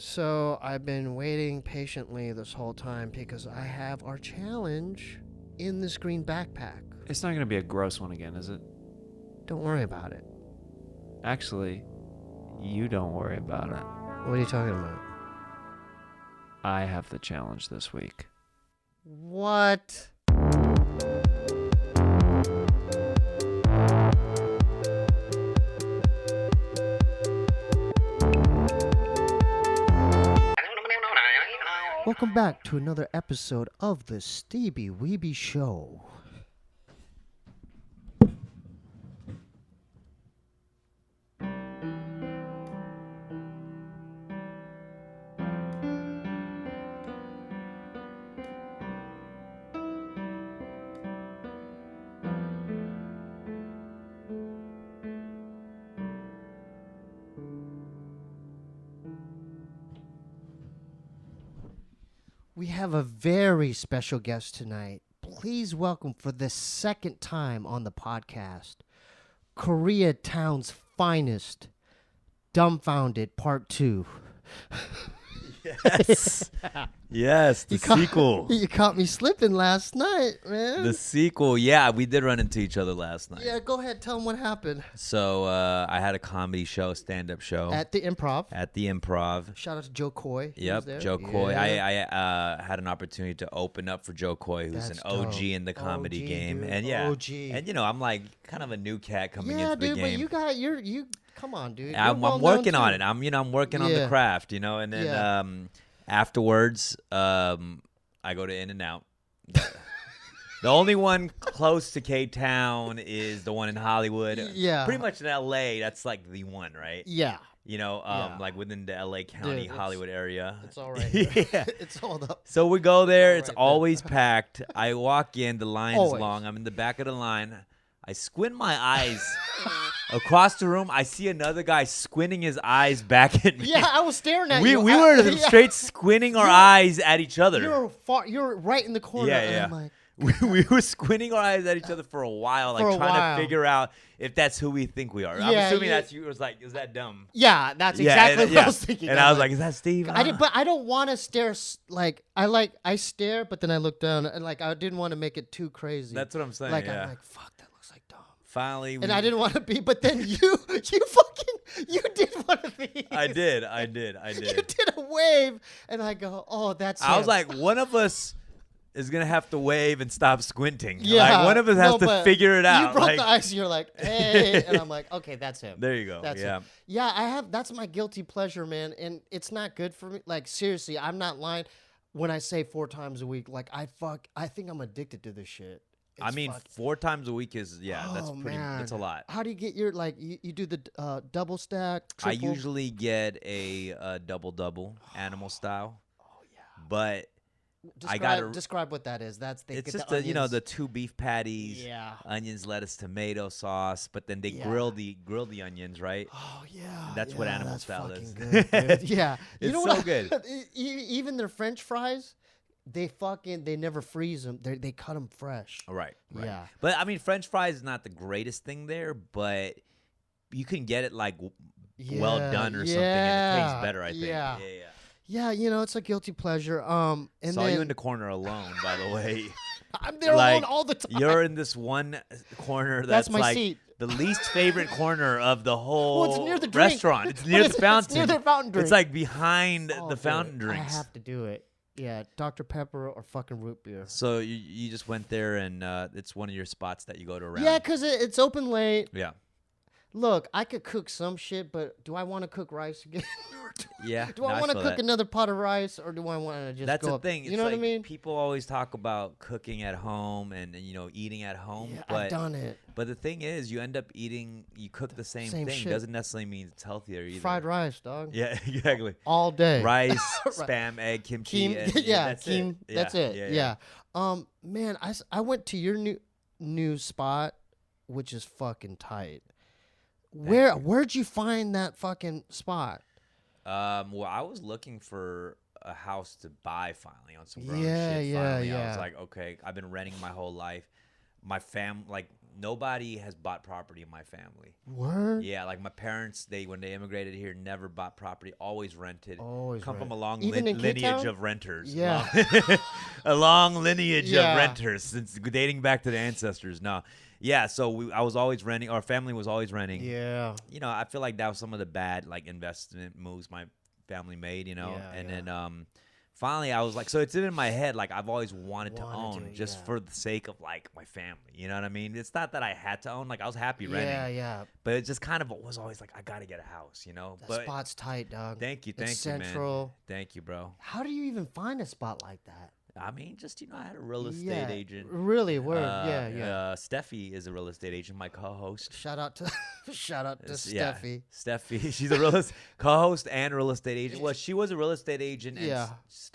So I've been waiting patiently this whole time because I have our challenge in this green backpack. It's not going to be a gross one again, is it? Don't worry about it. Actually, you don't worry about it. What are you talking about? I have the challenge this week. What? Welcome back to another episode of the Steebee Weebee Show. We have a very special guest tonight. Please welcome for the second time on the podcast, Koreatown's finest, Dumbfoundead Part 2. Yes. Yes, the sequel. You caught me slipping last night, man. The sequel. Yeah, we did run into each other last night. Yeah, go ahead. Tell them what happened. So I had a comedy show, stand-up show. At the Improv. At the Improv. Shout out to Joe Coy. Yep, Joe Coy. I had an opportunity to open up for Joe Coy, who's That's an OG dope. in the comedy OG, game. dude. And yeah, OG. and you know, I'm like kind of a new cat coming Yeah, into the dude, but game. you come on, dude. I'm working on it. I'm working on the craft, you know. And then afterwards, I go to In-N-Out. The only one close to K-Town is the one in Hollywood. Yeah. Pretty much in L.A., that's like the one, right? Yeah. You know, like within the L.A. County, Dude, Hollywood area. It's all right. Yeah. It's all up. So we go there. All It's right, always packed. I walk in. The line is Always. long. I'm in the back of the line. I squint my eyes. Across the room, I see another guy squinting his eyes back at me. Yeah, I was staring at we you. we were straight squinting our eyes at each other. You're right in the corner. Yeah, and yeah. I'm like, We were squinting our eyes at each other for a while, like trying to figure out if that's who we think we are. I'm assuming that's you. It was like, is that dumb? yeah, that's exactly what I was thinking. And I was like, is that Steve? But I don't want to stare. I stare, but then I look down, and like I didn't want to make it too crazy. That's what I'm saying. Like yeah. I'm like, fuck, that looks like Dom. Finally, And I didn't want to be, but then you did one of these. I did. You did a wave, and I go, oh, that's. I was him. like, one of us is gonna have to wave and stop squinting. Yeah, like one of us has to figure it out. You broke like, the ice, and you're like, hey, and I'm like, okay, that's him. There you go. That's yeah. him. Yeah, I have. That's my guilty pleasure, man, and it's not good for me. Like seriously, I'm not lying when I say 4 times a week. Like I think I'm addicted to this shit. I mean, 4 times a week is that's pretty. Man. That's a lot. How do you get your you do the double stack? I Triple? usually get a double animal style. Oh yeah. But describe what that is. That's it's get just the onions. the 2 beef patties, Yeah. onions, lettuce, tomato sauce, but then they grill the onions, right? Oh yeah. That's what animal that's style fucking is. Good, dude. Yeah. It's know so what good. Even their French fries, they never freeze them. They cut them fresh. Right. Yeah. But I mean, French fries is not the greatest thing there, but you can get it like well done or something, and it tastes better. I think. Yeah. Yeah. Yeah, it's a guilty pleasure. And Saw then, you in the corner alone, by the way. I'm there alone all the time. You're in this one corner That's my like seat. the least favorite corner of the whole Well, it's near the drink. restaurant. It's near the fountain. It's near the fountain drink. It's like behind Oh, the fountain dude, drinks. I have to do it. Yeah, Dr. Pepper or fucking root beer. So you just went there, and it's one of your spots that you go to around. Yeah, because it's open late. Yeah. Look, I could cook some shit, but do I want to cook rice again? Yeah. Do I want to cook another pot of rice, or do I want to just That's go the up? thing. You It's know like what I mean? People always talk about cooking at home and eating at home. Yeah, but I've done it. But the thing is, you end up eating. You cook the same thing. shit. Doesn't necessarily mean it's healthier either. Fried rice, dog. Yeah, exactly. All day. Rice, spam, egg, kimchi. And, that's Keem, it. that's it. Yeah. Man, I went to your new spot, which is fucking tight. Where'd you find that fucking spot? Well, I was looking for a house to buy finally on some grown Yeah, shit. yeah, Finally, I yeah. was like, okay, I've been renting my whole life. My nobody has bought property in my family. Word? Yeah, like my parents, when they immigrated here, never bought property, always rented. Always Come from a rent. long Even in lineage K-Town? of renters. Yeah. A long lineage Yeah. of renters since dating back to the ancestors. No. Yeah, so I was always renting. Our family was always renting. Yeah. You know, I feel like that was some of the bad like investment moves my family made, you know. Yeah, and yeah. then finally I was like, so it's in my head, like I've always wanted to own to, just yeah. for the sake of like my family. You know what I mean? It's not that I had to own, like I was happy renting. Yeah, yeah. But it just kind of was always like, I gotta get a house, you know. That But spot's tight, dog. thank you, It's man. central. Thank you, bro. How do you even find a spot like that? I mean, just I had a real estate Yeah, agent. Really, word. Yeah. Steffi is a real estate agent, my co-host. Shout out to Yeah, Steffi. Steffi, she's a co-host and real estate agent. Well, she was a real estate agent and Yeah.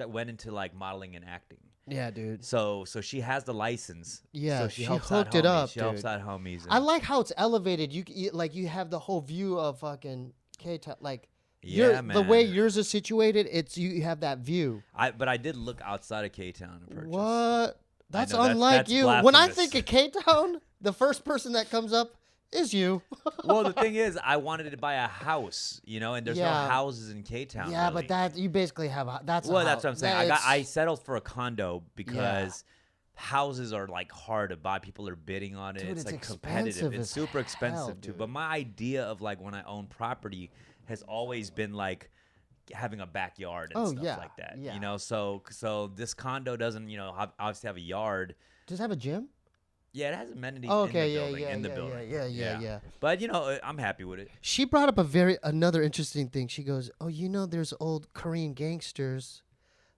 went into like modeling and acting. Yeah, dude. So she has the license. Yeah, so she helps hooked out it homies. up, She helps dude. out homies. I like how it's elevated. You have the whole view of fucking K-Town. Like, yeah, the man. way yours is situated, you have that view. But I did look outside of K-Town to purchase. What? That's know, unlike that's you. When I blasphemous. think of K-Town, the first person that comes up is you. Well, the thing is, I wanted to buy a house, you know, and there's no Yeah. houses in K-Town. Yeah, really. but that you basically have that's Well, a that's what I'm house. saying. That's- I settled for a condo because houses are like hard to buy. People are bidding on it. Dude, it's it's like competitive. expensive It's as super expensive hell, too. dude. But my idea of like when I own property has always been like having a backyard and Oh, stuff yeah, like that. yeah. You know, so this condo doesn't, you know, obviously have a yard. Does it have a gym? Yeah, it has amenities Oh, okay, in the building. In the building. Yeah. But you know, I'm happy with it. She brought up another interesting thing. She goes, "Oh, you know, there's old Korean gangsters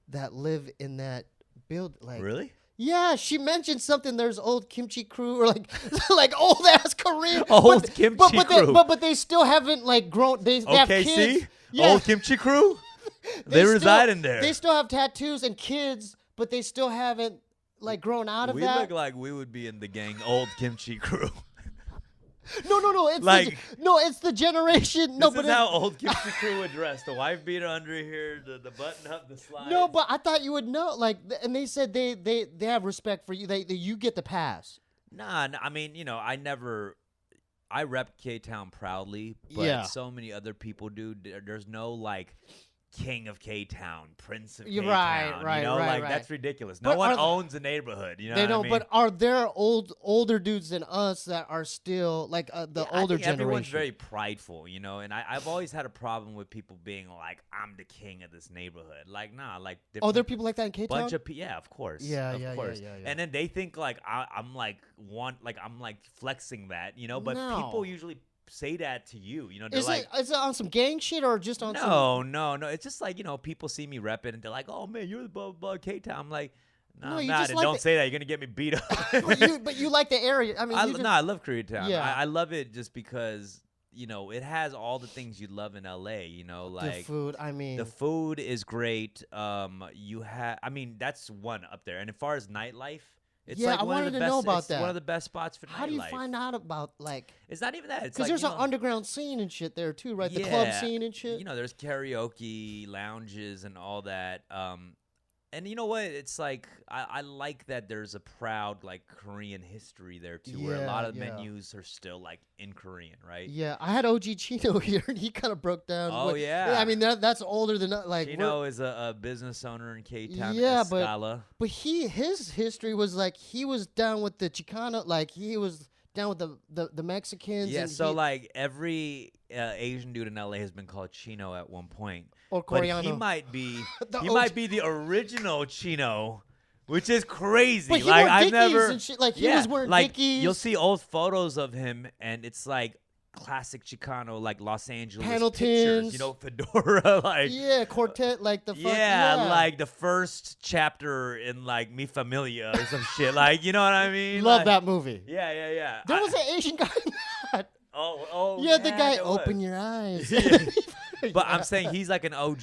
that live in that build." Like, Really? yeah, she mentioned something. There's old kimchi crew or like like old ass Korean Old but, kimchi but crew. But they still haven't like grown. They have Okay, kids. see? Yeah. Old kimchi crew? They still- reside in there. They still have tattoos and kids, but they still haven't like grown out of We that. look like we would be in the gang old kimchi crew. No. It's Like- it's the generation. No, This but is how old kimchi crew would dress. The wife beater under here, the button up, the slide. no, but I thought you would know. Like, and they said they have respect for you. They you get the pass. Nah, I mean, you know, I rep K-Town proudly, but Yeah. so many other people do. There's no like king of K-Town, prince of You're K-Town. right, you know, right, like right. that's ridiculous. But No one are- owns a neighborhood. You know, They what don't. I mean? But are there older dudes than us that are still like the Yeah, older I think generation? Everyone's very prideful, you know, and I've always had a problem with people being like, "I'm the king of this neighborhood." Like, nah, like Oh, there are people like that in K-Town. bunch of yeah, of course, Yeah, of yeah, course. yeah. And then they think like I'm like I'm like flexing that, you know, but No. people usually say that to you, you know. They're Is like, it on some gang shit or just on some? no. It's just like, you know, people see me repping and they're like, "Oh man, you're the blah blah blah K-Town." I'm like, no, No, I'm you not. just And like don't the- say that. You're gonna get me beat up. but you like the area. I mean, you just, I love Koreatown. Yeah. I love it just because, you know, it has all the things you'd love in LA, you know, the like food. I mean, the food is great. I mean, that's one up there. And as far as nightlife, it's Yeah, like I one of wanted the to best, know about it's that. one of the best spots for how do you nightlife. find out about like? It's not even that. It's Because like, there's you an know, underground scene and shit there too, right? The club yeah, scene and shit. You know, there's karaoke lounges and all that. And you know what? It's like I like that there's a proud like Korean history there too, where a lot of Yeah. menus are still like in Korean, right? Yeah, I had OG Chino here, and he kind of broke down. Oh, yeah. I mean that's older than like. Chino is a business owner in K-Town. Yeah, but- Escala. But his history was like he was down with the Chicano, like he was down with the Mexicans. Yeah, and so he, like every Asian dude in LA has been called Chino at one point. or But Koreano. he might be The he OG might be the original Chino, which is crazy. But he like wore I've Dickies never and shit. Like he yeah, was wearing like Dickies. you'll see old photos of him and it's like classic Chicano, like Los Angeles pictures, you Pendletons. know, fedora, like yeah, quartet, like the fuck. yeah, like the first chapter in like Mi Familia or some shit. Like, you know what I mean? love Like, that movie. Yeah. There was an Asian guy in that. Oh, Yeah, the guy there was. open your eyes. But I'm saying he's like an OG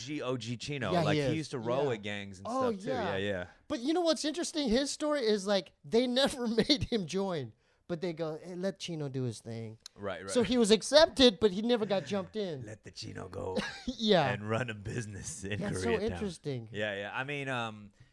Chino. Yeah, like he he is. used to row Yeah. at gangs and Oh, stuff too. yeah. Yeah. But you know what's interesting? His story is like they never made him join, but they go, hey, let Chino do his thing. Right. So he was accepted, but he never got jumped in. Let the Chino go Yeah, and run a business in that's so Koreatown. interesting. Yeah. I mean,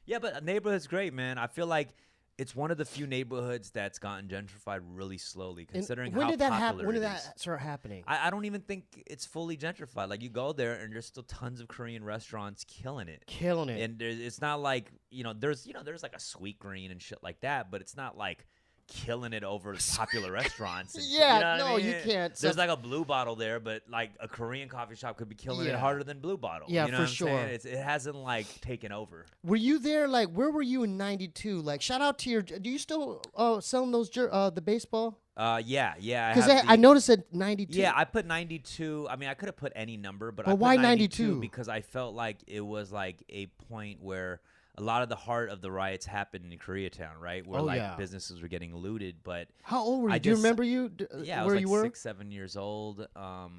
yeah, but a neighborhood's great, man. I feel like It's one of the few neighborhoods that's gotten gentrified really slowly, considering when how did that popular When did it that is. start happening? I don't even think it's fully gentrified. Like, you go there and there's still tons of Korean restaurants killing it. And it's not like, there's like a Sweet Green and shit like that, but it's not like killing it over popular restaurants. And Yeah, shit, you know what I mean? you can't. There's like a Blue Bottle there, but like a Korean coffee shop could be killing it harder than Blue Bottle. Yeah, you know for what I'm sure. saying? It hasn't like taken over. Were you there? Like, where were you in '92? Like, shout out to your. Do you still selling those the baseball? Yeah. Because I noticed at '92. Yeah, I put 92. I mean, I could have put any number, but I But put why 92 92? because I felt like it was like a point where a lot of the heart of the riots happened in Koreatown, right? Where businesses were getting looted. But how old were you? Do you remember you? Yeah, I where was you like were? 6, 7 years old. I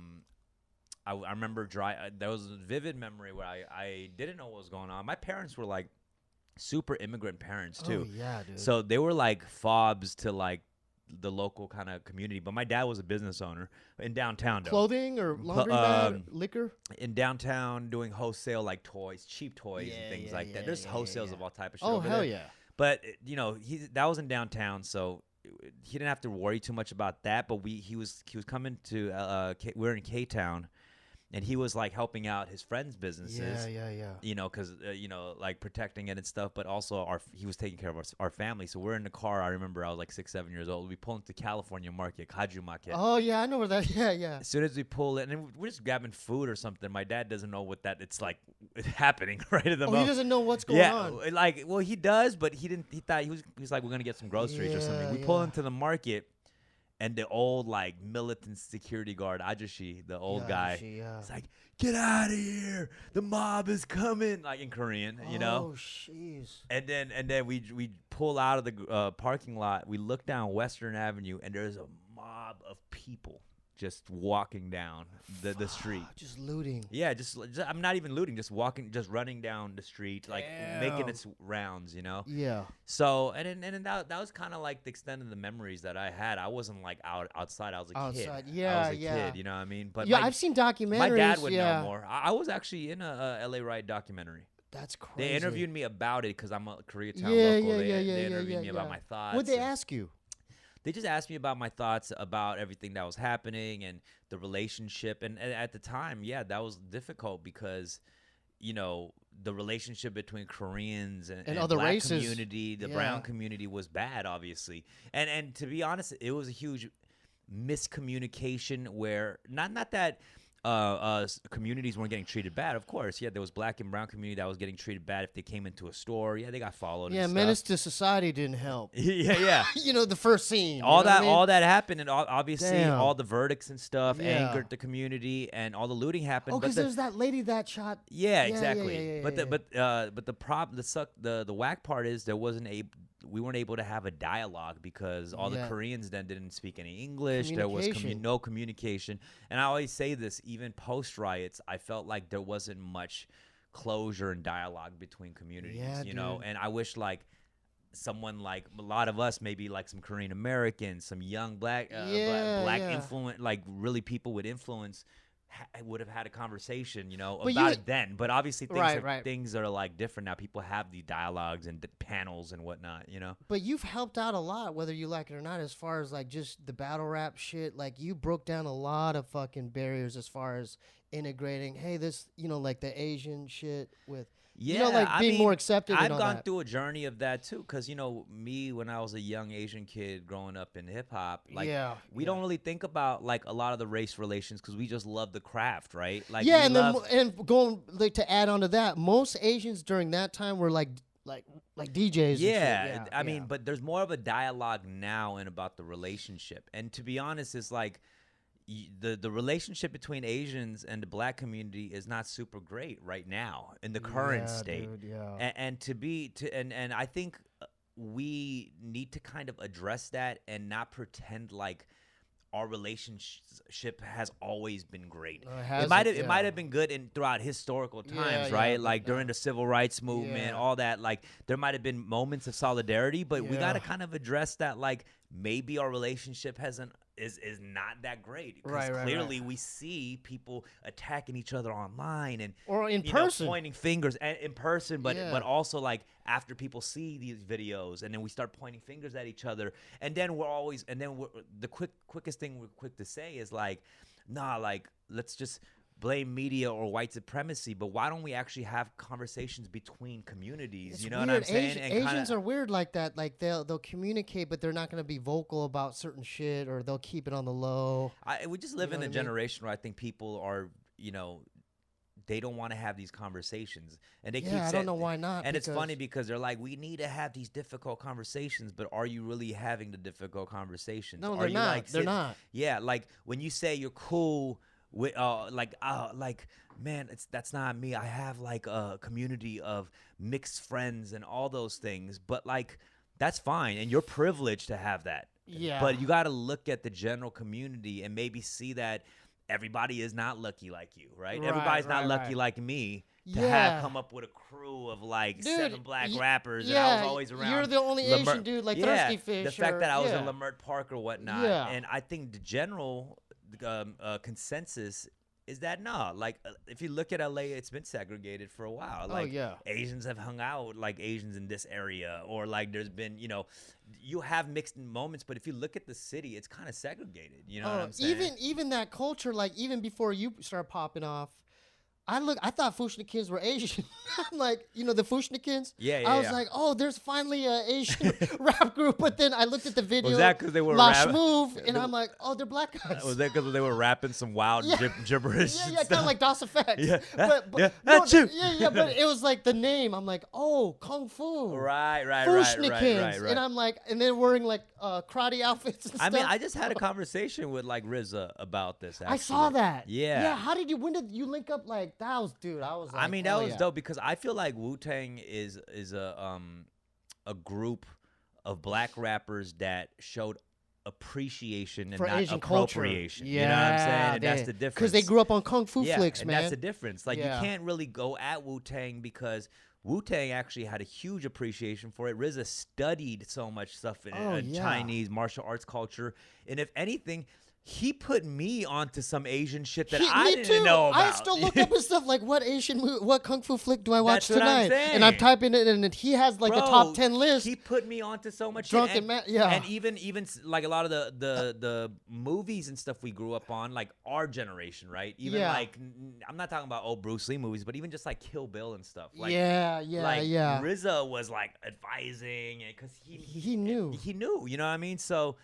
remember there was a vivid memory where I didn't know what was going on. My parents were like super immigrant parents too. Oh yeah, dude. So they were like fobs to like the local kind of community. But my dad was a business owner in downtown. Clothing or laundry liquor? In downtown, doing wholesale like toys, cheap toys and things like that. There's wholesales of all type of shit. Oh over hell there. yeah. But that was in downtown, so he didn't have to worry too much about that. But he was coming to we're in K-Town. And he was like helping out his friends' businesses. Yeah. Because like protecting it and stuff. But also he was taking care of our family. So we're in the car. I remember I was like 6, 7 years old. We pull into California Market, Kaju Market. Oh yeah, I know where that. Yeah. As soon as we pull it, and we're just grabbing food or something. My dad doesn't know what that it's like happening right at the moment. He doesn't know what's going on. Yeah, like he does, but he didn't. He thought he was like we're gonna get some groceries or something. We pull into the market. And the old, like, militant security guard, Ajashi, the old guy, it's like, get out of here. The mob is coming, like in Korean, Oh, jeez. And then we pull out of the parking lot. We look down Western Avenue, and there's a mob of people just walking down the street. Just looting. Yeah, just I'm not even looting, just running down the street, like making its rounds, Yeah. So and then that was kind of like the extent of the memories that I had. I wasn't like outside. I was a kid. Yeah, I was a kid. You know what I mean? But I've seen documentaries. My dad would know more. I was actually in a LA Riot documentary. That's crazy. They interviewed me about it because I'm a Koreatown local. They interviewed me about my thoughts. What'd they ask you? They just asked me about my thoughts about everything that was happening and the relationship. And at the time, that was difficult because, the relationship between Koreans and other black races. Community, the brown community was bad, obviously. And to be honest, it was a huge miscommunication where not that communities weren't getting treated bad. Of course, there was black and brown community that was getting treated bad if they came into a store. They got followed. Yeah, and Menace stuff. to Society didn't help. Yeah. The first scene. All that happened, and obviously Damn. all the verdicts and stuff angered the community, and all the looting happened. Oh, because there's that lady that shot. Yeah, exactly. Yeah, but the problem, the whack part is we weren't able to have a dialogue because all the Koreans then didn't speak any English. There was no communication. And I always say this, even post riots, I felt like there wasn't much closure and dialogue between communities, dude. And I wish like someone like a lot of us, maybe like some Korean Americans, some young black influence, like really people with influence, would have had a conversation, about it then. But obviously things are like different now. People have the dialogues and the panels and whatnot, But you've helped out a lot, whether you like it or not, as far as like just the battle rap shit. Like you broke down a lot of fucking barriers as far as integrating. Hey, this, like the Asian shit with. Being more accepted. I've gone through a journey of that too, because me when I was a young Asian kid growing up in hip hop, we don't really think about like a lot of the race relations because we just love the craft, right? Like and going to add on to that, most Asians during that time were like DJs. Yeah, I mean, but there's more of a dialogue now and about the relationship, and to be honest, it's like. The relationship between Asians and the black community is not super great right now in the current state. Dude, and I think we need to kind of address that and not pretend like our relationship has always been great. It might have been good throughout historical times, right? Like during the civil rights movement, all that. Like there might have been moments of solidarity, but we got to kind of address that. Like maybe our relationship hasn't is not that great. Right, Because clearly right. we see people attacking each other online and or in you person, know, pointing fingers and in person, but Yeah. also like after people see these videos, and then we start pointing fingers at each other, and then the quickest thing we're quick to say is like, nah, like let's just blame media or white supremacy, but why don't we actually have conversations between communities? It's You know weird. what I'm saying? Asians are weird like that. Like they'll communicate, but they're not going to be vocal about certain shit, or they'll keep it on the low. We just live You know in a what I mean? generation where I think people are, you know, they don't want to have these conversations, and they keep Yeah, I saying, don't know why not. and it's funny because they're like, we need to have these difficult conversations, but are you really having the difficult conversations? No, Are they're you not. Like They're not. Yeah, like when you say you're cool with like man, that's not me. I have like a community of mixed friends and all those things, but like that's fine, and you're privileged to have that. Yeah. But you got to look at the general community and maybe see that everybody is not lucky like you, right? Right, Everybody's not right, lucky right. like me to Yeah. have come up with a crew of like Dude, 7 black rappers, yeah, and I was always around. You're the only Asian dude, like Thirsty Fish. The fact or, that I was yeah. in Lamert Park or whatnot, Yeah. and I think the general consensus is that like if you look at LA, it's been segregated for a while. Like yeah. Asians have hung out like Asians in this area, or like there's been, you know, you have mixed moments, but if you look at the city, it's kind of segregated. You know what I'm saying? Even that culture, like even before you start popping off, I thought Fushnikins were Asian. I'm like, you know, the Fushnikins? I was like, oh, there's finally an Asian rap group. But then I looked at the video. Was that because they were Lash Move, and I'm like, oh, they're black guys. Was that because they were rapping some wild gibberish? Yeah, kind of like Das Effect. Yeah. But Yeah. no, Achoo. yeah, but it was like the name. I'm like, oh, Kung Fu. Right. Fushnikins. And I'm like, and they're wearing like karate outfits and I stuff. mean, I just had a conversation with like RZA about this. Actually. I saw that. Yeah. Yeah. When did you link up like that? Was dude. I was. Like, I mean, that was dope because I feel like Wu-Tang is a group of black rappers that showed appreciation and for not Asian culture. appropriation. Yeah, you know what I'm saying? And that's the difference. Because they grew up on Kung Fu flicks, and man. that's the difference. Like Yeah. you can't really go at Wu-Tang because Wu-Tang actually had a huge appreciation for it. RZA studied so much stuff in Chinese martial arts culture, and if anything, he put me onto some Asian shit that I didn't know about. I still look up his stuff like what what Kung Fu flick do I watch That's what I'm tonight? And I'm typing it, and he has like the top 10 list. He put me onto so much Drunken shit. yeah. And even like a lot of the movies and stuff we grew up on, like our generation, right? Even like I'm not talking about old Bruce Lee movies, but even just like Kill Bill and stuff. Like, yeah. RZA was like advising, and because he knew. you know what I mean? So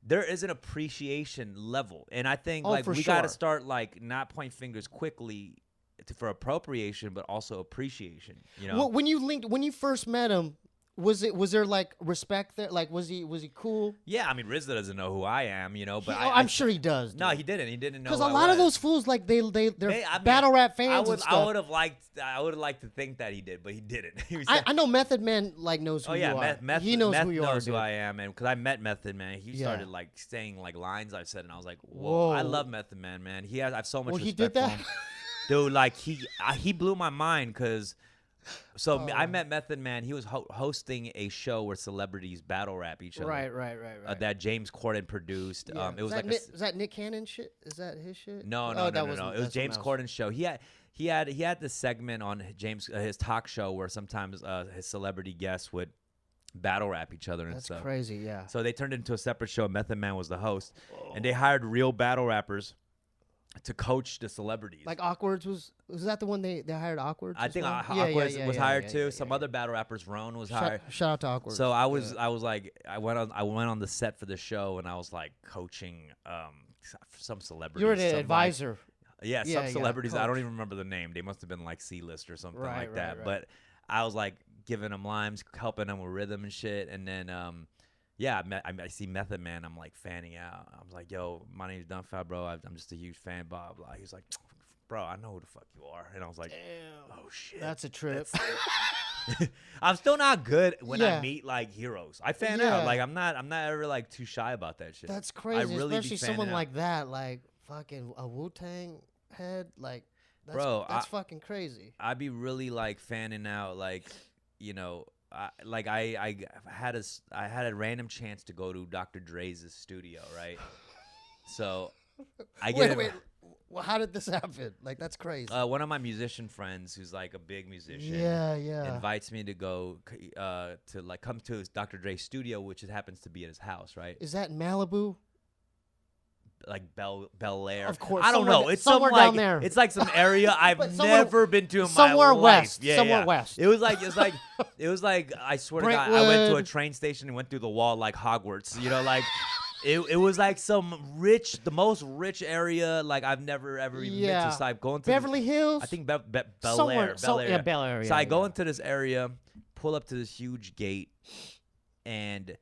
there is an appreciation level, and I think for we sure. got to start like not point fingers quickly for appropriation, but also appreciation. You know, Well, when you first met him, was there like respect there? Like was he cool? yeah. I mean, RZA doesn't know who I am, you know, but I'm sure he does. No, he didn't. He didn't know. Because who a I lot of was. those fools, like they're I mean, battle rap fans. I and would stuff. I would have liked to think that he did, but he didn't. He was I know Method Man like knows who you are. He knows who you are. Knows who dude. I am, and because I met Method Man, he Yeah. started like saying like lines I said, and I was like, whoa, I love Method Man, man. I have so much Well, he respect did for that? him. Dude, like he blew my mind because. So I met Method Man. He was hosting a show where celebrities battle rap each other. Right. That James Corden produced. Yeah. It was is that Nick Cannon shit? Is that his shit? No. It was James Corden's show. He had this segment on his talk show where sometimes his celebrity guests would battle rap each other and That's stuff. crazy, yeah. So they turned it into a separate show. Method Man was the host, and they hired real battle rappers to coach the celebrities. Like Awkwards was that the one they hired Awkwards? I think well? Awkwafina was hired too. Some other battle rappers, Roan was hired. Shout out to Awkwards. So I was like I went on the set for the show, and I was like coaching some celebrities. You were the some, advisor. Like, Yeah, some celebrities. I don't coach. even remember the name. They must have been like C-list or something Right, like that. right. But I was like giving them lines, helping them with rhythm and shit, and then. I see Method Man. I'm like fanning out. I was like, "Yo, my name's Dumbfoundead, bro. I'm just a huge fan." Blah blah. He was like, "Bro, I know who the fuck you are," and I was like, Damn. "Oh shit, That's a trip. I'm still not good when Yeah. I meet like heroes. I fan Yeah. out. Like I'm not ever like too shy about that shit. That's crazy, really be especially someone fanning out. like that, like fucking a Wu-Tang head, like that's, Bro, that's fucking crazy. I'd be really like fanning out, like you know. I had a random chance to go to Dr. Dre's studio, right? So I get wait. Well, how did this happen? Like, that's crazy. one of my musician friends, who's like a big musician, invites me to go to like come to his Dr. Dre's studio, which happens to be at his house, right? Is that in Malibu? Like Bel Air. Of course. I don't know. It's somewhere some, down like, there. It's like some area I've never been to in my life. Somewhere west. Yeah, somewhere west. It was like I swear to God, I went to a train station and went through the wall like Hogwarts. You know, like it was like some the most rich area like I've never ever even been to. So I go into Beverly Hills. I think Bel Somewhere, Air. Yeah, Bel Air. So I go into this area, pull up to this huge gate, and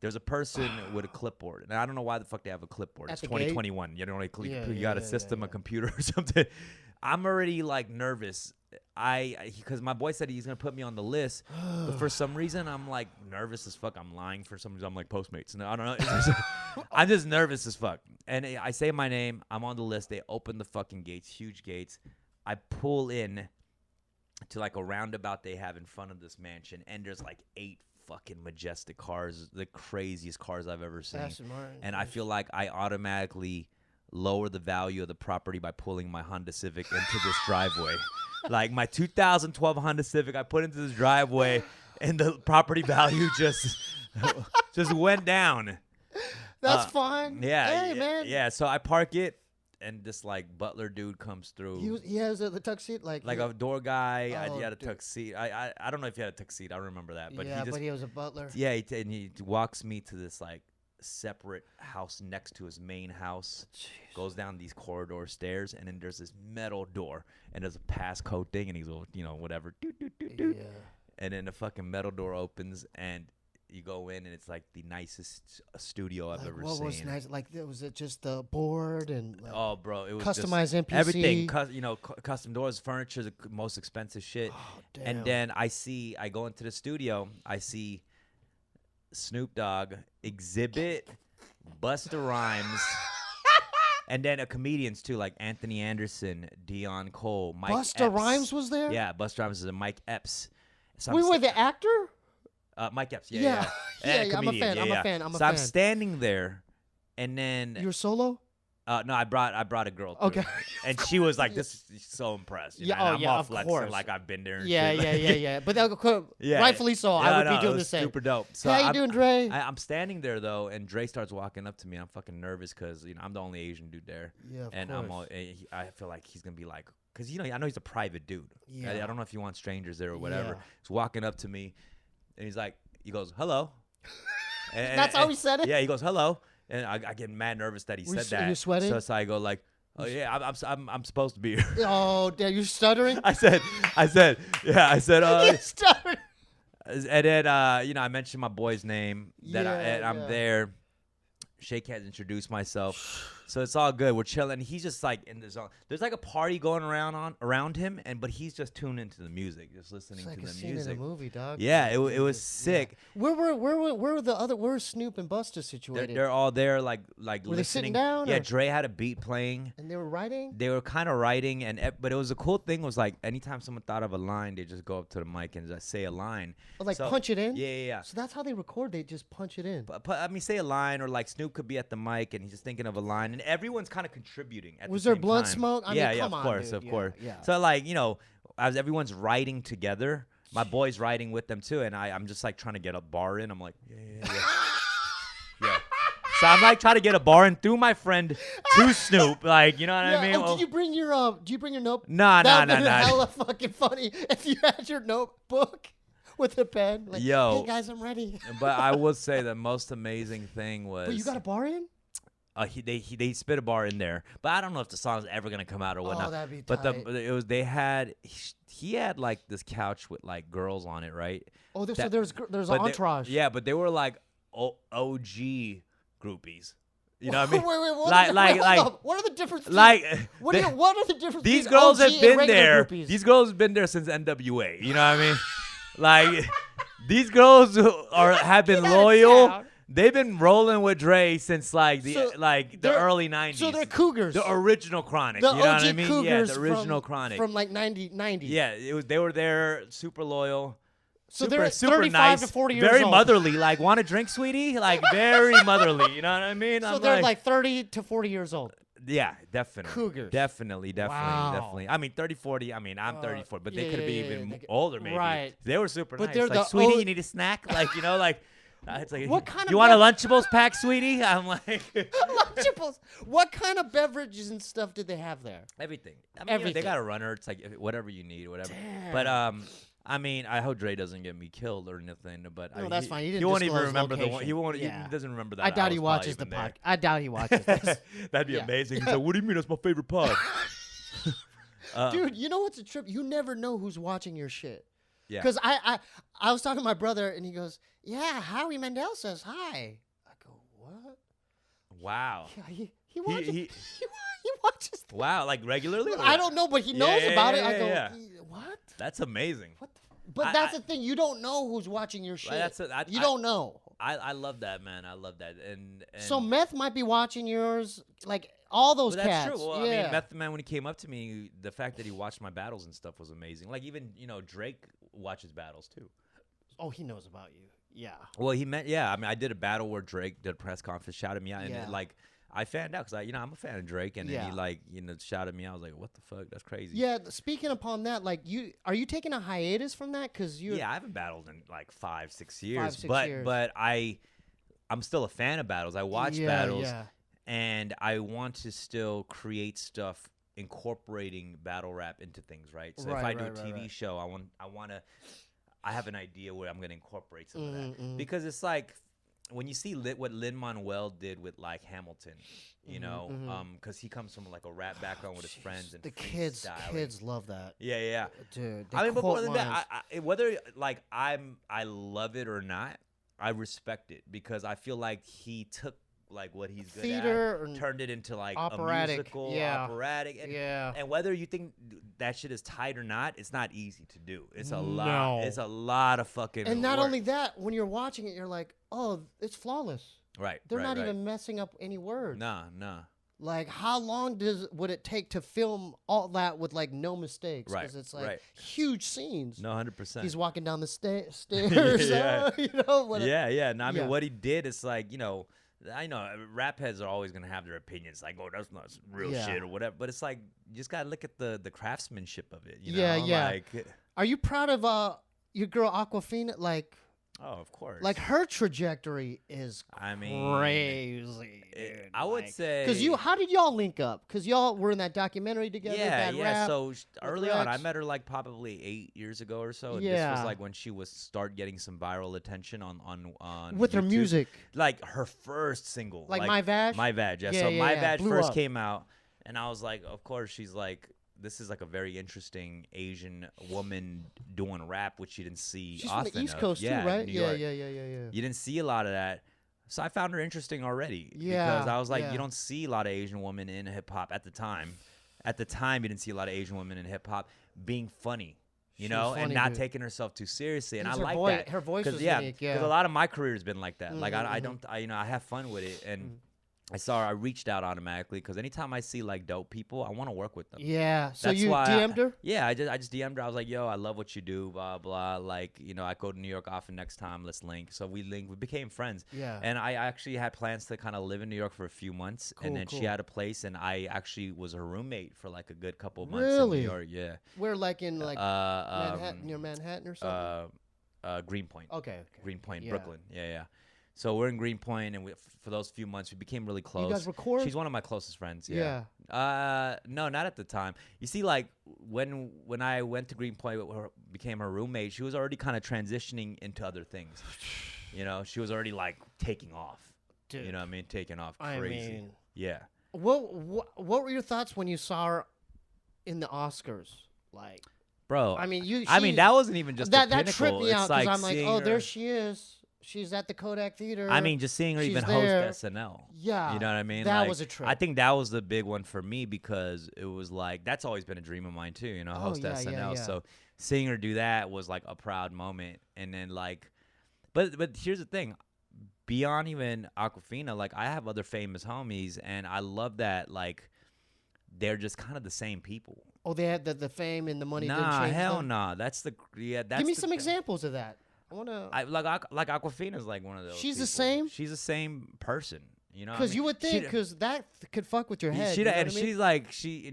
there's a person with a clipboard, and I don't know why the fuck they have a clipboard. It's 2021. You know, like you got a system, a computer, or something. I'm already like nervous. Because my boy said he's gonna put me on the list, but for some reason I'm like nervous as fuck. I'm lying for some reason. I'm like Postmates. No, I don't know. I'm just nervous as fuck. And I say my name. I'm on the list. They open the fucking gates, huge gates. I pull in to like a roundabout they have in front of this mansion, and there's like 8 fucking majestic cars, the craziest cars I've ever seen. And I feel like I automatically lower the value of the property by pulling my Honda Civic into this driveway. Like my 2012 Honda Civic, I put into this driveway, and the property value just went down. That's fine. Yeah, hey, man. Yeah, so I park it, and this like butler dude comes through. He has the tuxedo, like a door guy. He had a tuxedo. I don't know if he had a tuxedo. I don't remember that, but he was a butler. Yeah, he walks me to this like separate house next to his main house. Jeez. Goes down these corridor stairs, and then there's this metal door, and there's a passcode thing, and he's whatever. Yeah. And then the fucking metal door opens, and you go in, and it's like the nicest studio I've ever seen. What was nice? Like, was it just the board and? Like, oh, bro, it was customized just NPC. Everything. Custom doors, furniture, the most expensive shit. Oh, damn. And then I go into the studio. I see Snoop Dogg, Exhibit, Busta Rhymes, and then comedians too, like Anthony Anderson, Dion Cole, Mike Busta Epps. Rhymes was there? Yeah, Busta Rhymes is a Mike Epps. So we were the actor? Mike Epps, yeah. I'm a fan. So I'm standing there, and then you're solo? No, I brought a girl. Okay. And she was like, "This is so impressed." Yeah, I'm all of flexing, course. like I've been there. And yeah. But rightfully so. Yeah, I would be doing the same. Super dope. So how you doing, Dre? I'm standing there though, and Dre starts walking up to me. I'm fucking nervous because I'm the only Asian dude there. Yeah, of and course. I feel like he's gonna be like, because I know he's a private dude. Yeah. I don't know if he wants strangers there or whatever. He's walking up to me, and he goes, "Hello." That's how he said it? Yeah, he goes, "Hello." And I get mad nervous that he said that. You sweating? So I go like, "Oh yeah, I'm supposed to be here." Oh, damn, you're stuttering? I said, You're stuttering. And then I mentioned my boy's name that I'm there. Shake hands, introduce myself. So it's all good. We're chilling. He's just like in the zone. There's like a party going around him, but he's just tuned into the music, just listening to the music. It's like a movie, dog. Yeah, it was sick. Yeah. Where's Snoop and Busta situated? They're all there, like were listening. They sitting down? Yeah, or? Dre had a beat playing. And they were writing? They were kind of writing, but it was a cool thing was like anytime someone thought of a line, they just go up to the mic and just say a line. Oh, punch it in? Yeah. So that's how they record. They just punch it in. Say a line, or like Snoop could be at the mic and he's just thinking of a line, and everyone's kind of contributing at was the there same blunt time. smoke? I mean, come on, of course, dude. of course. Yeah. So as everyone's writing together, my boy's writing with them too, and I'm just like trying to get a bar in. I'm like, yeah. So I'm like trying to get a bar in through my friend to Snoop, like, you know what I mean? Oh, did you bring your notebook? Nah. That would be hella fucking funny if you had your notebook with a pen. Like, hey guys, I'm ready. But I will say the most amazing thing was. But you got a bar in? They spit a bar in there, but I don't know if the song's ever gonna come out or whatnot. Oh, that'd be but tight. He had like this couch with like girls on it, right? Oh, so there's an entourage. But they were like OG groupies. You know what I mean? Wait, what? What are the differences? What are the differences? These girls have been there. Groupies? These girls have been there since NWA. You know what I mean? Like these girls have been loyal. They've been rolling with Dre since the early 90s. So they're cougars. The original Chronic. The you know OG what I mean? Cougars the original Chronic. From like 90. Yeah, they were there, super loyal. So they're super 35 nice, to 40 years very old. motherly. Like, want a drink, sweetie? Like, very motherly. You know what I mean? So I'm they're like 30 to 40 years old. yeah, definitely. Cougars. Definitely. Wow. I mean, 30, 40. I mean, I'm 34, but they could have been even they older, maybe. right. They were super But nice. they're Like, the sweetie, old- you need a snack? Like, you know, like, it's like, What kind of you want a Lunchables pack, sweetie? I'm like, Lunchables. What kind of beverages and stuff did they have there? everything. I mean, you know, Everything. they got a runner. It's like whatever you need, whatever. Damn. But I mean, I hope Dre doesn't get me killed or anything. But No, that's fine. He didn't He won't even disclose remember the one. location. He won't. Yeah. He doesn't remember that. I doubt he was watches the probably even podcast. I doubt he watches this. there. That'd be Yeah. amazing. He's like, "What do you mean? That's my favorite pod." Dude, you know what's a trip? You never know who's watching your shit. Yeah. Because I was talking to my brother, and he goes, yeah, Howie Mandel says hi. I go, what? Wow. Yeah, he watches, he- he watches that. Wow. Like regularly? I don't know, but he knows yeah, about it. yeah, I go, yeah. What? That's amazing. What the? But that's the thing. You don't know who's watching your shit. You don't know. I love that, man. I love that. And So Meth might be watching yours, like all those well, cats. that's true. Well, yeah. I mean, Method Man, when he came up to me, the fact that he watched my battles and stuff was amazing. Like even Drake watches battles too. Oh, he knows about you. Yeah. Well, I mean, I did a battle where Drake did a press conference, shouted me out, and Yeah. I fanned out because I'm a fan of Drake, and then he shouted me out. I was like, what the fuck? That's crazy. Yeah. Speaking upon that, like are you taking a hiatus from that? Because you. Yeah, I haven't battled in like 5-6 years. 5-6 but years. but I'm still a fan of battles. I watch battles, Yeah. and I want to still create stuff incorporating battle rap into things, right? So if I do a TV show, I have an idea where I'm going to incorporate some of that. Because it's like when you see what Lin-Manuel did with like Hamilton, because he comes from like a rap background with his friends and The kids love that. Yeah. Dude, I mean, but more than that, whether like I love it or not, I respect it because I feel like he took like what he's good Theater at, turned it into like operatic, a musical, yeah. operatic, and, Yeah. and whether you think that shit is tight or not, it's not easy to do. It's a No. lot. It's a lot of fucking. And not work. only that, when you're watching it, you're like, oh, it's flawless. right, They're right, not right. even messing up any words. Nah. Like, how long would it take to film all that with like no mistakes? Right, Because it's like right. huge scenes. No, 100%. He's walking down the stairs. Yeah. Yeah. No, I mean, what he did is like, I know rap heads are always gonna have their opinions, like, oh, that's not real Yeah. shit or whatever. But it's like you just gotta look at the craftsmanship of it. Yeah. Like, Are you proud of your girl Awkwafina? Like, oh, of course. like her trajectory is I mean, crazy. Dude. I would say Because how did y'all link up? Because y'all were in that documentary together. Yeah. Bad Rap. So early on, I Rex. met her like probably 8 years ago or so. And this Yeah. was like when she was getting some viral attention on with her YouTube. music. Like her first single, Like My Vag? My Vag, yeah. Yeah, So yeah, My yeah. Vag Blew first up. came out, and I was like, of course, she's like, this is like a very interesting Asian woman doing rap, which you didn't see She's from often. the East of. Coast Yeah, too, right? New Yeah. York. You didn't see a lot of that. So I found her interesting already. Yeah, Because I was like, yeah. you don't see a lot of Asian women in hip hop at the time. At the time, you didn't see a lot of Asian women in hip hop being funny, She was and funny, not dude. taking herself too seriously. And I Her like voice- that. her voice was yeah, unique, yeah. Because a lot of my career has been like that. Like I Mhm. don't, I have fun with it, and I saw her. I reached out automatically because anytime I see like dope people, I want to work with them. Yeah. So That's you why DM'd her? Yeah, I just DM'd her. I was like, yo, I love what you do, blah blah. Like, I go to New York often next time. Let's link. So we linked. We became friends. Yeah. And I actually had plans to kind of live in New York for a few months, and then she cool. had a place, and I actually was her roommate for like a good couple of months Really? in New York. Yeah. We're like in like Manhattan, near Manhattan or something. Greenpoint. Okay. Greenpoint, Yeah. Brooklyn. Yeah. So we're in Greenpoint, and for those few months, we became really close. You guys record? She's one of my closest friends. Yeah. No, not at the time. You see, like when I went to Greenpoint, became her roommate. She was already kind of transitioning into other things. She was already like taking off. Dude. You know what I mean? Taking off I crazy. mean, Yeah. what were your thoughts when you saw her in the Oscars? Like, Bro, I mean, that wasn't even just that the pinnacle. tripped me out It's because like I'm like, seeing oh, there her- she is. She's at the Kodak Theater. I mean, just seeing her She's even there. host SNL. Yeah. You know what I mean? That Like, was a trip. I think that was the big one for me because it was like, that's always been a dream of mine too, host yeah, SNL. yeah, yeah. So seeing her do that was like a proud moment. And then like, but here's the thing. Beyond even Awkwafina, like I have other famous homies, and I love that like they're just kind of the same people. Oh, they had the fame and the money. Nah, didn't change hell them? nah. That's the That's Give me the some thing. examples of that. I wanna. Like Awkwafina's like one of those. She's the people. same? She's the same person. You know, Because you would think, because that could fuck with your head. She you know and what I mean? she's like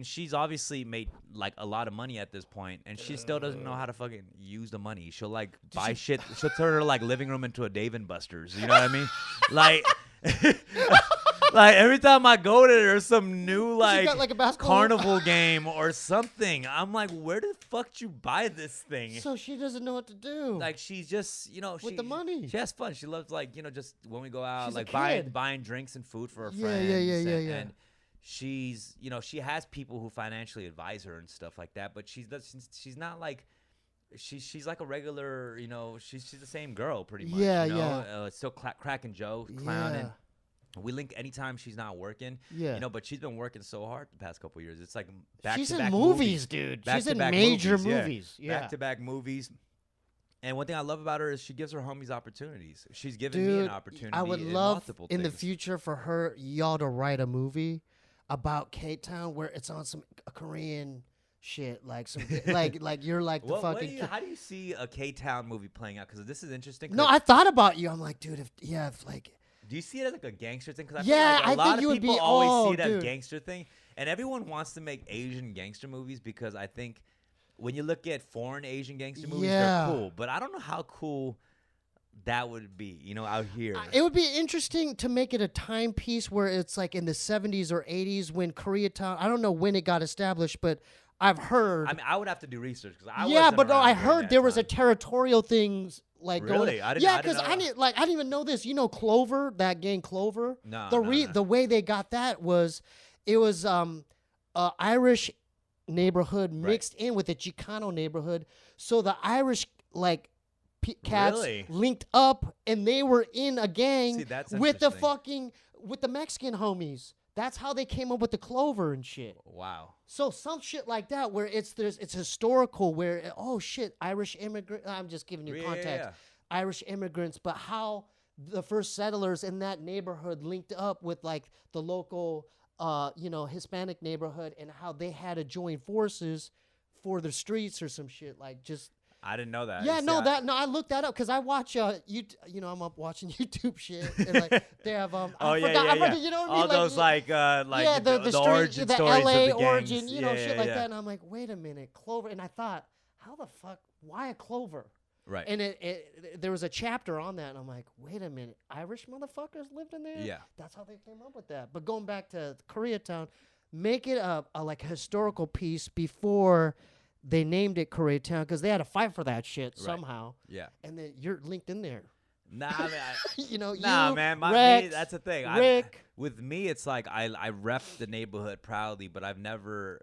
she's obviously made like a lot of money at this point, and she still doesn't know how to fucking use the money. She'll like buy shit. She'll turn her like living room into a Dave and Buster's. You know what I mean? Like. Like every time I go there, there's some new got, like, a basketball carnival game or something. I'm like, where the fuck did you buy this thing? So she doesn't know what to do. Like she's just, with the money. She has fun. She loves like, just when we go out, She's a like kid. buying drinks and food for her Yeah, friends. yeah. And she's, she has people who financially advise her and stuff like that. But she's not like. She's like a regular, she's the same girl pretty much. Yeah. Still cracking jokes, clowning. Yeah. We link anytime she's not working. Yeah. But she's been working so hard the past couple years. It's like back She's to in back movies, dude. She's in major movies. Yeah. Back to back movies. And one thing I love about her is she gives her homies opportunities. She's given Dude, me an opportunity. I would in love multiple in the things. future for y'all to write a movie about K-Town where it's on some Korean shit, like some like you're like the fucking. How do you see a K-Town movie playing out? Because this is interesting. No, I thought about you. I'm like, dude, if like. Do you see it as like a gangster thing? Because Yeah, feel like a I lot think of you would people be- always oh, see it as dude. gangster thing, and everyone wants to make Asian gangster movies because I think when you look at foreign Asian gangster movies, Yeah. they're cool. But I don't know how cool that would be, out here. It would be interesting to make it a timepiece where it's like in the 70s or 80s when Koreatown. I don't know when it got established, but I've heard. I mean, I would have to do research because I Yeah, wasn't but no, around I during heard that there was a time. territorial things like Really? going. I didn't- Yeah, I didn't because know I didn't even know this. Clover, that gang Clover. No, The way they got that was, it was Irish neighborhood mixed in with the Chicano neighborhood. So the Irish cats Really? linked up, and they were in a gang See, that's with the interesting. with the Mexican homies. That's how they came up with the Clover and shit. Wow. So some shit like that where it's historical where oh shit, Irish immigrant. I'm just giving you Yeah, context. yeah. Irish immigrants, but how the first settlers in that neighborhood linked up with like the local Hispanic neighborhood and how they had to join forces for the streets or some shit like just. I didn't know that. Yeah, See, I looked that up because I watch I'm up watching YouTube shit and like they have I forgot, you know what I mean? All those the the origin stories LA of the origin, gangs. shit like that. And I'm like, wait a minute, Clover. And I thought, how the fuck? Why a Clover? Right. And there was a chapter on that, and I'm like, wait a minute, Irish motherfuckers lived in there? Yeah. That's how they came up with that. But going back to Koreatown, make it a like a historical piece before they named it Koreatown because they had to fight for that shit somehow. Yeah. And then you're linked in there. Nah, man. Nah, man. Rex, That's the thing. Rick. With me, it's like I rep the neighborhood proudly, but I've never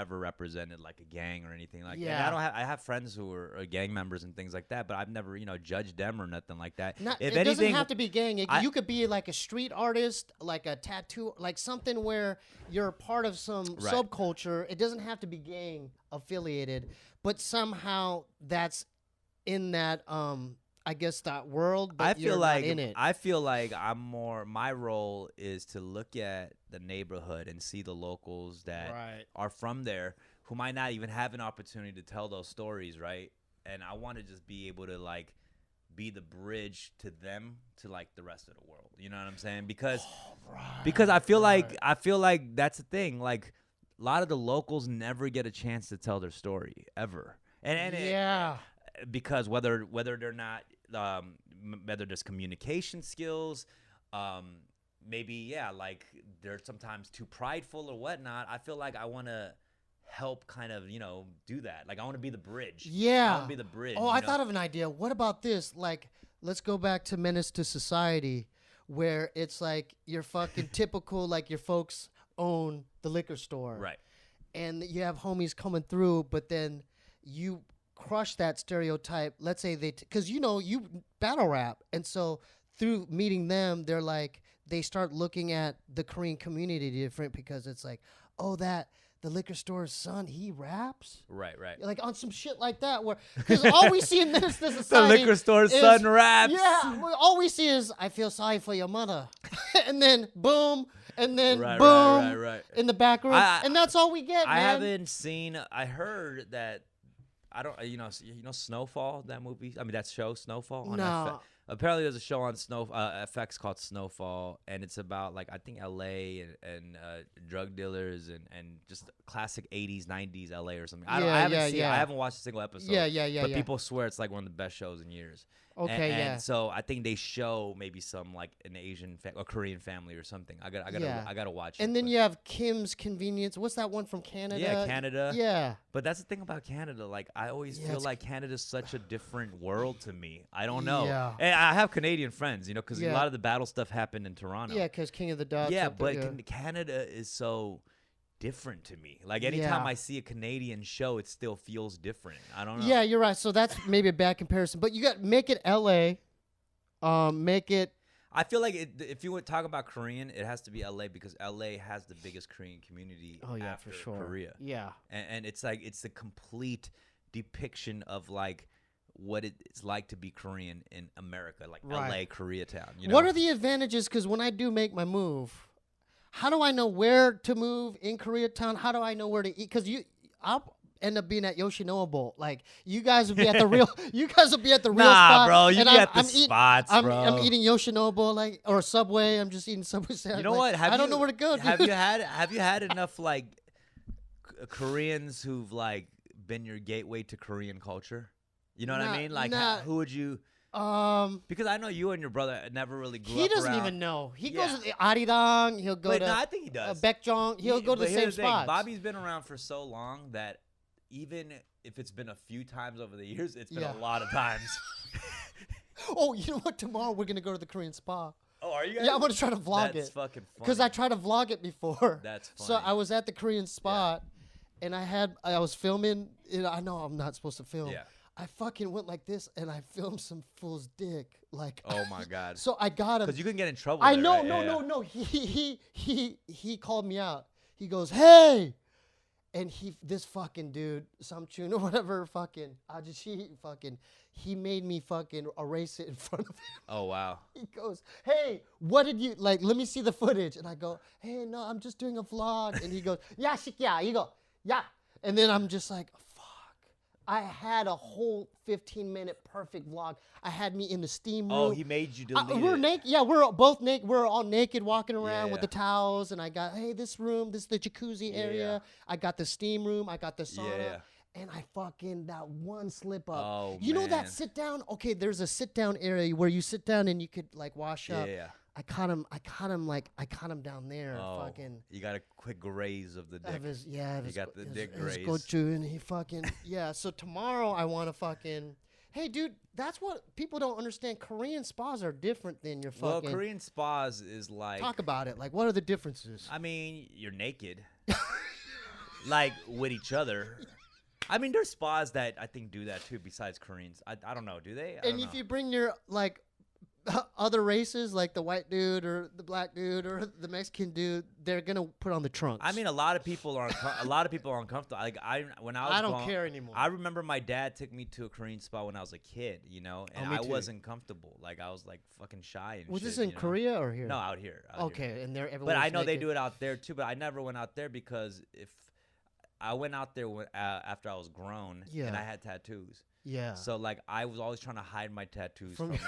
represented like a gang or anything like that. Yeah. And I have friends who are gang members and things like that, but I've never judged them or nothing like that. It doesn't have to be gang. You could be like a street artist, like a tattoo, like something where you're part of some subculture. It doesn't have to be gang affiliated, but somehow that's in that I guess that world, but I feel you're like not in it. I feel like my role is to look at the neighborhood and see the locals that are from there who might not even have an opportunity to tell those stories, right? And I want to just be able to like be the bridge to them to like the rest of the world. You know what I'm saying? Because I feel like that's the thing. Like a lot of the locals never get a chance to tell their story ever. Because whether they're not whether there's communication skills, maybe like they're sometimes too prideful or whatnot. I feel like I want to help kind of do that. Like I want to be the bridge. I want to be the bridge. I thought of an idea. What about this? Like, let's go back to Menace to Society, where it's like your fucking typical, like your folks own the liquor store, right? And you have homies coming through, but then you crush that stereotype. Let's say because you battle rap, and so through meeting them, they're like they start looking at the Korean community different because it's like, oh, that the liquor store's son, he raps, right, like on some shit like that. Where because all we see in this the society, liquor store's son raps. Yeah, all we see is I feel sorry for your mother, and then boom. and then Right, boom right. in the back room, and that's all we get, man. I haven't seen. I heard that. I don't. You know Snowfall, that movie. I mean that show Snowfall. No. Apparently, there's a show on FX called Snowfall, and it's about like I think L.A. and drug dealers and just classic '80s, '90s L.A. or something. I haven't seen. I haven't watched a single episode. But people swear it's like one of the best shows in years. Okay, and so I think they show maybe some like an Asian or Korean family or something. I gotta watch it. And then you have Kim's Convenience. What's that one from Canada? Yeah, Canada. Yeah. But that's the thing about Canada. Like I always feel like Canada's such a different world to me. I don't know. Yeah. And I have Canadian friends, because a lot of the battle stuff happened in Toronto. Yeah, because King of the Dogs. Yeah, but Canada is so different to me. Like anytime I see a Canadian show, it still feels different. I don't know. Yeah, you're right. So that's maybe a bad comparison. But you got make it L.A. Make it. I feel like if you would talk about Korean, it has to be L.A. because L.A. has the biggest Korean community. After for sure. Korea. Yeah, and it's like it's the complete depiction of like what it's like to be Korean in America, like L.A. Koreatown. What are the advantages? Because when I do make my move, how do I know where to move in Koreatown? How do I know where to eat? Because I'll end up being at Yoshinoya Bowl. Like you guys will be at the real. You guys will be at the real spot. Bro, you be at the spots, bro. I'm eating Yoshinoya Bowl or Subway. I'm just eating Subway sandwich. You know what? I don't know where to go. Have dude. you had enough like Koreans who've like been your gateway to Korean culture? You know what I mean? Like who would you? Because I know you and your brother never really grew up. He doesn't even know. He goes to Arirang. He'll go to. I think he does. Baekjong. He'll go to the same spots. Bobby's been around for so long that even if it's been a few times over the years, it's been a lot of times. Oh, you know what? Tomorrow we're gonna go to the Korean spa. Oh, are you guys? Yeah, I'm gonna try to vlog it. That's fucking funny. Because I tried to vlog it before. That's funny. So I was at the Korean spot, and I was filming. I know I'm not supposed to film. Yeah. I fucking went like this, and I filmed some fool's dick. Like, oh my god. So I got him. Because you can get in trouble. I there, know, right? no. He called me out. He goes, "Hey," and this fucking dude, some tune or whatever, he made me fucking erase it in front of him. Oh wow. He goes, "Hey, what did you like? Let me see the footage." And I go, "Hey, no, I'm just doing a vlog." And he goes, "Yeah, yeah." You go, "Yeah," and then I'm just like, I had a whole 15-minute perfect vlog. I had me in the steam room. Oh, he made you delete it. We're naked. Yeah, we're both naked. We're all naked walking around with the towels. And I got, hey, this room, this is the jacuzzi area. I got the steam room. I got the sauna. Yeah. And I fucking, that one slip up. Oh, you know that sit down? Okay, there's a sit down area where you sit down and you could like wash up. Yeah. I caught him down there. Oh, fucking. You got a quick graze of the dick. You got the dick graze. And he fucking, so tomorrow I want to fucking, hey dude, that's what people don't understand. Korean spas are different than your fucking. Well, Korean spas is like. Talk about it. Like, what are the differences? I mean, you're naked. Like, with each other. I mean, there's spas that I think do that too besides Koreans. I don't know. Do they? And if you bring your, like, other races, like the white dude or the black dude or the Mexican dude, they're gonna put on the trunks. I mean, a lot of people are uncomfortable. Like I don't care anymore. I remember my dad took me to a Korean spa when I was a kid, and I wasn't comfortable. Like I was like fucking shy and was shit. this in Korea or here? No, out here. Okay, and there. But I know they do it out there too. But I never went out there because if I went out there after I was grown and I had tattoos. Yeah. So like I was always trying to hide my tattoos from like.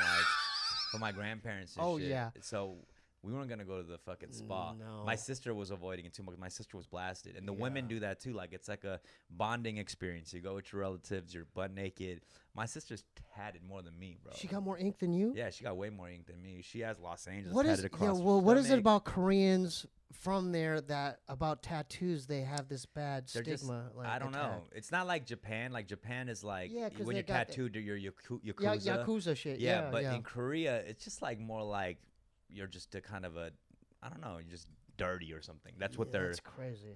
For my grandparents and shit. Yeah. So we weren't going to go to the fucking spa. No. My sister was avoiding it too much. My sister was blasted. And the women do that too. Like, it's like a bonding experience. You go with your relatives, you're butt naked. My sister's tatted more than me, bro. She got more ink than you? Yeah, she got way more ink than me. She has Los Angeles tatted across her what is it about Koreans from there that about tattoos they have this bad stigma? I don't know. It's not like Japan. Like Japan is like when you're tattooed, you're yakuza. Yakuza shit. Yeah, but in Korea, it's just like more like you're just a kind of a, I don't know, you're just dirty or something. That's what their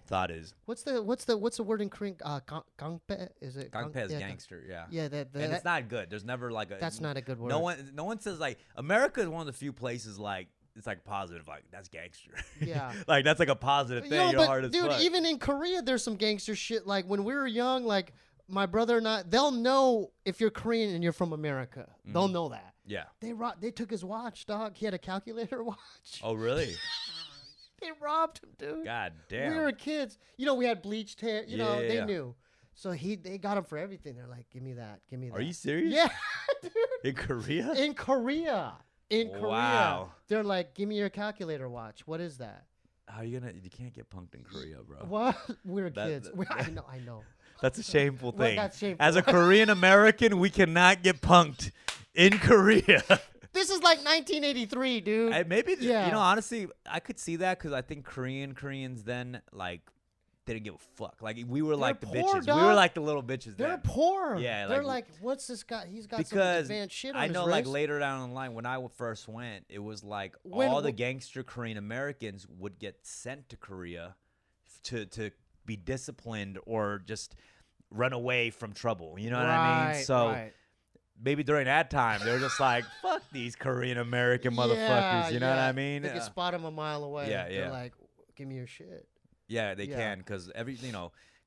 thought is. What's the word in Korean? Gangpe? Is it? Gangpe is gangster. Yeah. Yeah, and it's not good. There's never like a. That's not a good word. No one says like America is one of the few places like. It's like positive, like that's gangster. Yeah, like that's like a positive thing. You're hard as dude, fuck. even in Korea, there's some gangster shit. Like when we were young, like my brother and I, they'll know if you're Korean and you're from America. Mm-hmm. They'll know that. Yeah. They took his watch, dog. He had a calculator watch. Oh really? They robbed him, dude. God damn. We were kids. You know, we had bleached hair. You know, they yeah. knew. So they got him for everything. They're like, give me that. Give me that. Are you serious? Yeah, dude. In Korea? In Korea. Wow. They're like, give me your calculator watch. What is that? How are you gonna? You can't get punked in Korea, bro. What? We're kids. I know. That's a shameful thing. That's shameful. As a Korean American, we cannot get punked in Korea. This is like 1983, dude. Maybe, you know, honestly, I could see that because I think Koreans then, like, they didn't give a fuck. Like, we were like the poor, bitches. dog. We were like the little bitches They're then. poor. Yeah, They're like, what's this guy? He's got some Because advanced shit on I his know, wrist. like, later down the line, when I first went, it was like all the gangster Korean Americans would get sent to Korea to be disciplined or just run away from trouble. You know what I mean? So maybe during that time, they were just like, fuck these Korean American motherfuckers. You know what I mean? They can spot them a mile away. Yeah, They're like, give me your shit. Yeah, they can, because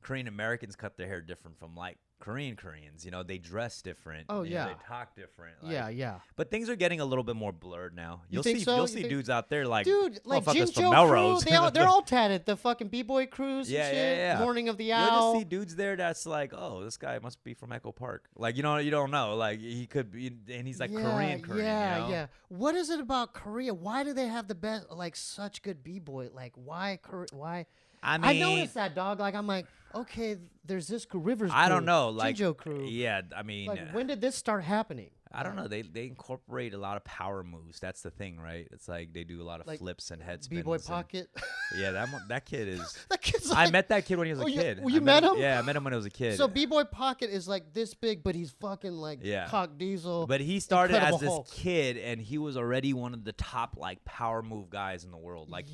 Korean Americans cut their hair different from like Koreans. You know, they dress different. Oh, they talk different. Like, yeah. But things are getting a little bit more blurred now. You'll think so? You'll see dudes out there like, dude, like motherfuckers from Jinjo Melrose. Crew, they're all tatted. The fucking B-boy crews. Yeah, and shit. yeah. Morning of the You'll Owl. just see dudes there that's like, oh, this guy must be from Echo Park. Like, you don't know. Like, he could be, and he's like Korean. Yeah, you know? yeah. What is it about Korea? Why do they have the best, like, such good B-boy? Like, why Korea? Why? I mean, I noticed that, dog. Like, I'm like, okay, there's this Rivers crew. I don't know. Like, Jinjo crew. Yeah, I mean. Like, when did this start happening? I don't know. They incorporate a lot of power moves. That's the thing, right? It's like they do a lot of like flips and head spins. B-boy pocket. Yeah, that kid is. That kid's like, I met that kid when he was a kid. You met him? Yeah, I met him when he was a kid. So B-boy pocket is like this big, but he's fucking like cock diesel. But he started Incredible as this Hulk. kid, and he was already one of the top like power move guys in the world. Like,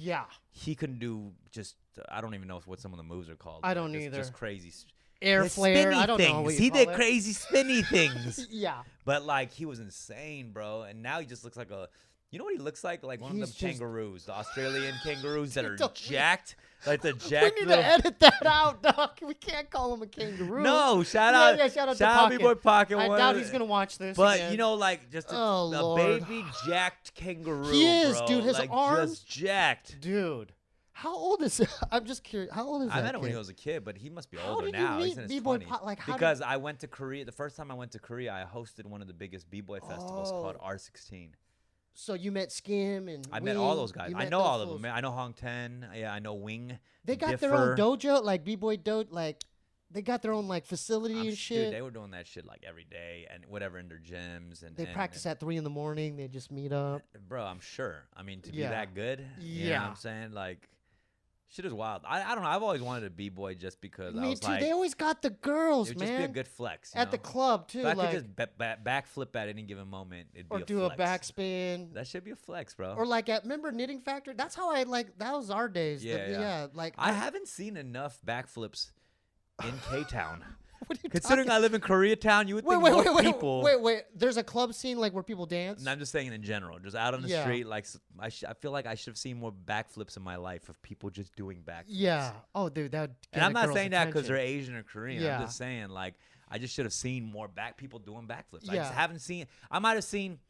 he can do just I don't even know what some of the moves are called. I don't either. Just crazy. Air flare. I don't know what He you did call it. crazy spinny things. Yeah. But like he was insane, bro. And now he just looks like a. You know what he looks like? Like one of them kangaroos, the Australian kangaroos that are jacked. Like the jacked. We need to edit that out, dog. We can't call him a kangaroo. No, shout out to Pocket. B-Boy Pocket. I doubt he's gonna watch this. But again. you know, like just a baby jacked kangaroo. He is, bro. dude. His like, arms, just jacked. Dude, how old is? I'm just curious. How old is that? I met him when kid? he was a kid, but he must be How older did you now. meet He's in his B-Boy 20s. Because I went to Korea. The first time I went to Korea, I hosted one of the biggest B-boy festivals called R16. So you met Skim and I Wing. met all those guys. I know all of them. fools. I know Hong Ten. Yeah, I know Wing. They got their own dojo, like B-boy dojo, like they got their own like facility and shit. Dude, they were doing that shit like every day and whatever in their gyms and they practice at 3 a.m. They just meet up. Bro, I'm sure. I mean, to be that good. You know what I'm saying? Like, shit is wild. I don't know. I've always wanted a B-boy just because I was too. like, They always got the girls, it would man. just be a good flex. At the club, too. If I like, could just backflip at any given moment, it'd be or a do flex. a backspin. That should be a flex, bro. Or like remember Knitting Factory? That's how I like, that was our days. Yeah. Like I haven't seen enough backflips in K-Town. What are you Considering I live in Koreatown, you would think more people. Wait. There's a club scene like where people dance. And I'm just saying in general, just out on the street. Like I feel like I should have seen more backflips in my life of people just doing backflips. Yeah. Oh, dude, that. And I'm not saying that because they're Asian or Korean. Yeah. I'm just saying like I just should have seen more people doing backflips. I Yeah. just haven't seen. I might have seen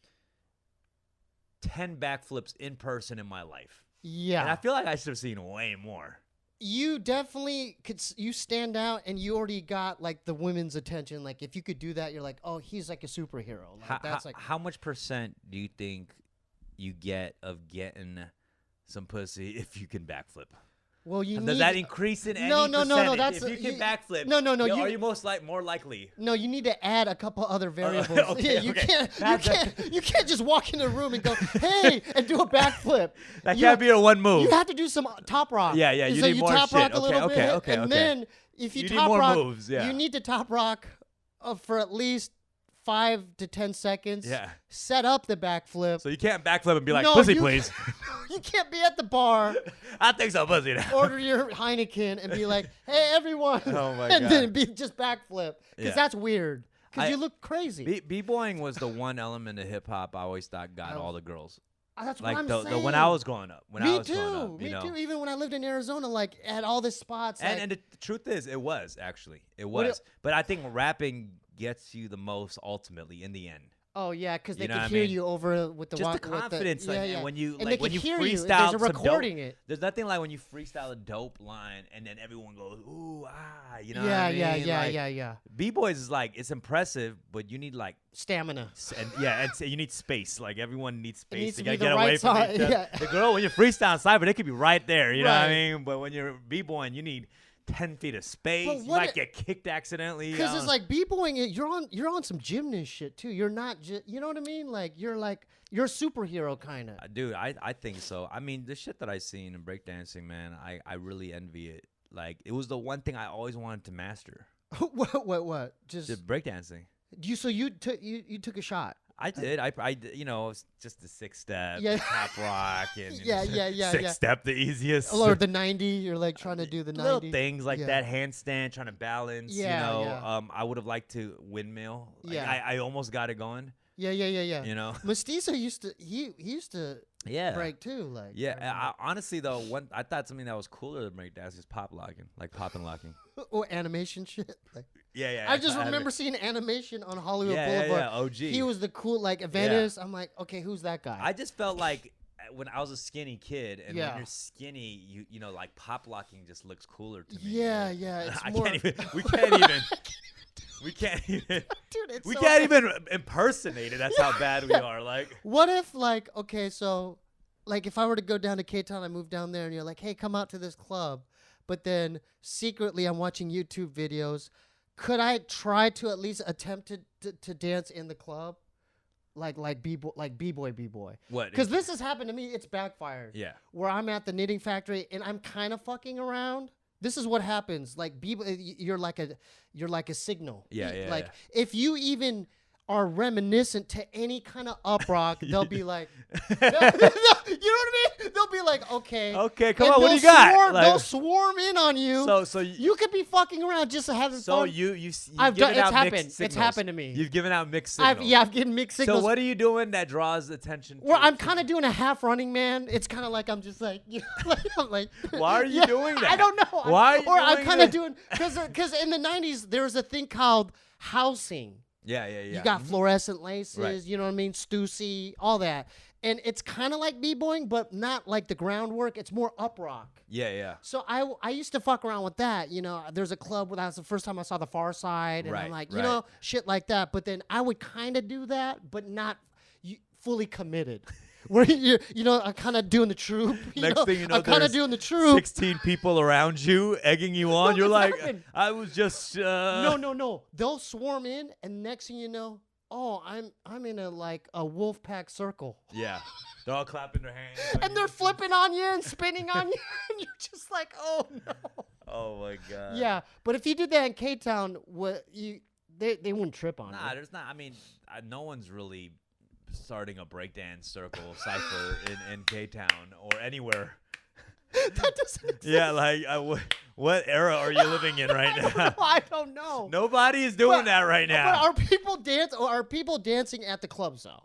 10 backflips in person in my life. Yeah. And I feel like I should have seen way more. You definitely could. You stand out, and you already got like the women's attention. Like if you could do that, you're like, oh, he's like a superhero. Like, that's like how much percent do you think you get of getting some pussy if you can backflip? Well, you does that increase in any no. percentage? That's if you can backflip. No. Are you more likely? No, you need to add a couple other variables. Okay, you can't just walk into a room and go, hey, and do a backflip. That can't be a one move. You have to do some top rock. Yeah. You so need more top shit. rock a little bit, Okay. and then if you need top more rock, moves. Yeah. you need to top rock for at least 5 to 10 seconds. Yeah. Set up the backflip. So you can't backflip and be like, No, pussy, you- please. You can't be at the bar, I think so, pussy. Now. order your Heineken, and be like, "Hey, everyone!" Oh my and God. then be just backflip because Yeah. that's weird. Because you look crazy. B-boying was the one element of hip hop I always thought got all the girls. That's Like what I'm the saying. when I was growing up. Me too. Even when I lived in Arizona, like at all the spots. And the truth is, it was. But I think rapping gets you the most ultimately in the end. Oh yeah, because they You know can what I hear mean? you over with the Just the confidence, like, and when you and like they when can you hear freestyle there's a some recording dope, it. there's nothing like when you freestyle a dope line and then everyone goes ooh ah, you know Yeah, what I mean? yeah. B-boys is like it's impressive, but you need like Stamina. and you need space. Like everyone needs space. needs You to be gotta the get away right from side, each other. yeah. The girl when you're freestyling cypher, they could be right there. You know what I Right. mean? But when you're B-boying, you need 10 feet of space. But You what might get kicked accidentally. Because it's like b-boying it, you're on some gymnast shit too. You're not just, you know what I mean? You're a superhero kind of. Dude, I think so. I mean, the shit that I seen in breakdancing, man, I really envy it. Like, it was the one thing I always wanted to master. What? Just breakdancing. you took a shot. I did. I you know, it's just the 6-step, Yeah. top rock, and Yeah. 6-step, the easiest. Or the 90, you're like trying to do the 90. Little things like that, handstand, trying to balance. Yeah, you know, yeah. I would have liked to windmill. Like, Yeah. I almost got it going. Yeah. You know. Mestizo used to Yeah. break too. Like Honestly though, I thought something that was cooler than breakdance is pop locking, like pop and locking. or animation shit. Like, Yeah. I just remember seeing animation on Hollywood Boulevard. Yeah, OG. He was the cool Venice. I'm like, okay, who's that guy? I just felt like when I was a skinny kid, and Yeah. when you're skinny, you know, like pop locking just looks cooler to me. Yeah. It's I more. can't even. We can't even. We can't even. Dude, it's We so can't even impersonate it. That's how bad we are. Like. What if okay, so if I were to go down to K-Town, I move down there, and you're like, hey, come out to this club, but then secretly I'm watching YouTube videos. Could I try to at least attempt to dance in the club, like b-boy? What? Because this has happened to me. It's backfired. Yeah. Where I'm at the knitting factory and I'm kind of fucking around. This is what happens. Like you're like a signal. Yeah. Like if you even are reminiscent to any kind of up rock, they'll be like, you know what I mean? They'll be like, okay, come and on, what do you got? They'll swarm in on you. So you could be fucking around just having fun. So you've I've given done. out It's happened. mixed signals. It's happened to me. You've given out mixed signals. I've given mixed signals. So what are you doing that draws attention? Well, I'm kind of doing a half running man. It's kind of like I'm just like, I'm like. Why are you doing that? I don't know. Why? I'm kind of doing because in the '90s there was a thing called housing. Yeah. You got fluorescent laces, Right. you know what I mean, Stussy, all that. And it's kind of like b-boying, but not like the groundwork. It's more up rock. Yeah. So I used to fuck around with that. You know, there's a club where that was the first time I saw the Far Side. And I'm like, you know, shit like that. But then I would kind of do that, but not fully committed. Where I'm kind of doing the troop. Next thing you know, I'm kind of doing the troop. 16 people around you egging you on. You're like, I was just. No. They'll swarm in, and next thing you know, I'm in a wolf pack circle. Yeah, they're all clapping their hands. And they're flipping on you and spinning on you, and you're just like, oh no. Oh my god. Yeah, but if you did that in K-Town, they wouldn't trip on Nah, it. there's not. I mean, no one's really starting a breakdance circle cipher in K-Town or anywhere. That doesn't exist. Yeah, what era are you living in right now? I don't know. Nobody is doing that right now. But are people dancing at the clubs though?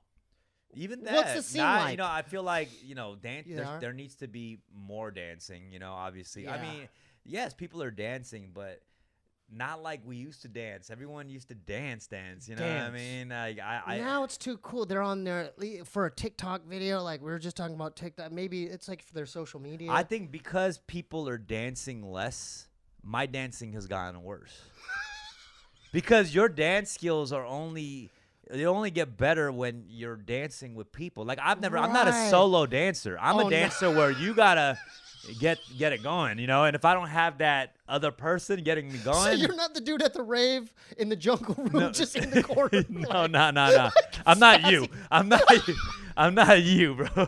Even that. What's the scene like? You know, I feel like, you know, Yeah. there needs to be more dancing, you know, obviously. Yeah. I mean, yes, people are dancing, but not like we used to dance. Everyone used to dance, you know what I mean? Like, Now it's too cool. They're on there for a TikTok video. Like we were just talking about TikTok. Maybe it's like for their social media. I think because people are dancing less, my dancing has gotten worse. Because your dance skills are only get better when you're dancing with people. Like I'm not a solo dancer. I'm a dancer where you gotta get it going, you know. And if I don't have that other person getting me going, so you're not the dude at the rave in the jungle room, just in the corner. No. I'm not you. I'm not you, bro.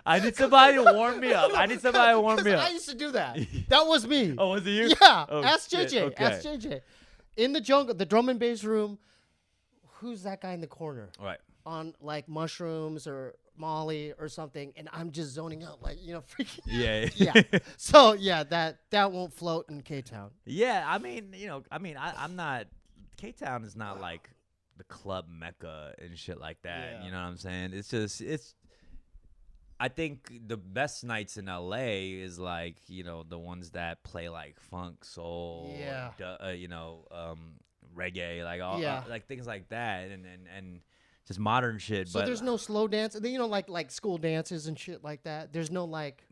I need somebody to warm me up. I used to do that. That was me. Oh, was it you? Yeah. Oh, Ask shit. JJ. Okay. Ask JJ. In the jungle, the drum and bass room. Who's that guy in the corner? Right. On like mushrooms or Molly or something, and I'm just zoning out, like, you know, freaking. Yeah. Yeah. So yeah, that won't float in K-Town. Yeah, I mean, you know, I'm not. K-Town is not like the club mecca and shit like that. Yeah. You know what I'm saying? It's just I think the best nights in LA is like, the ones that play like funk, soul, reggae, like all like things like that, and just modern shit. So but there's no slow dance, like school dances and shit like that. There's no like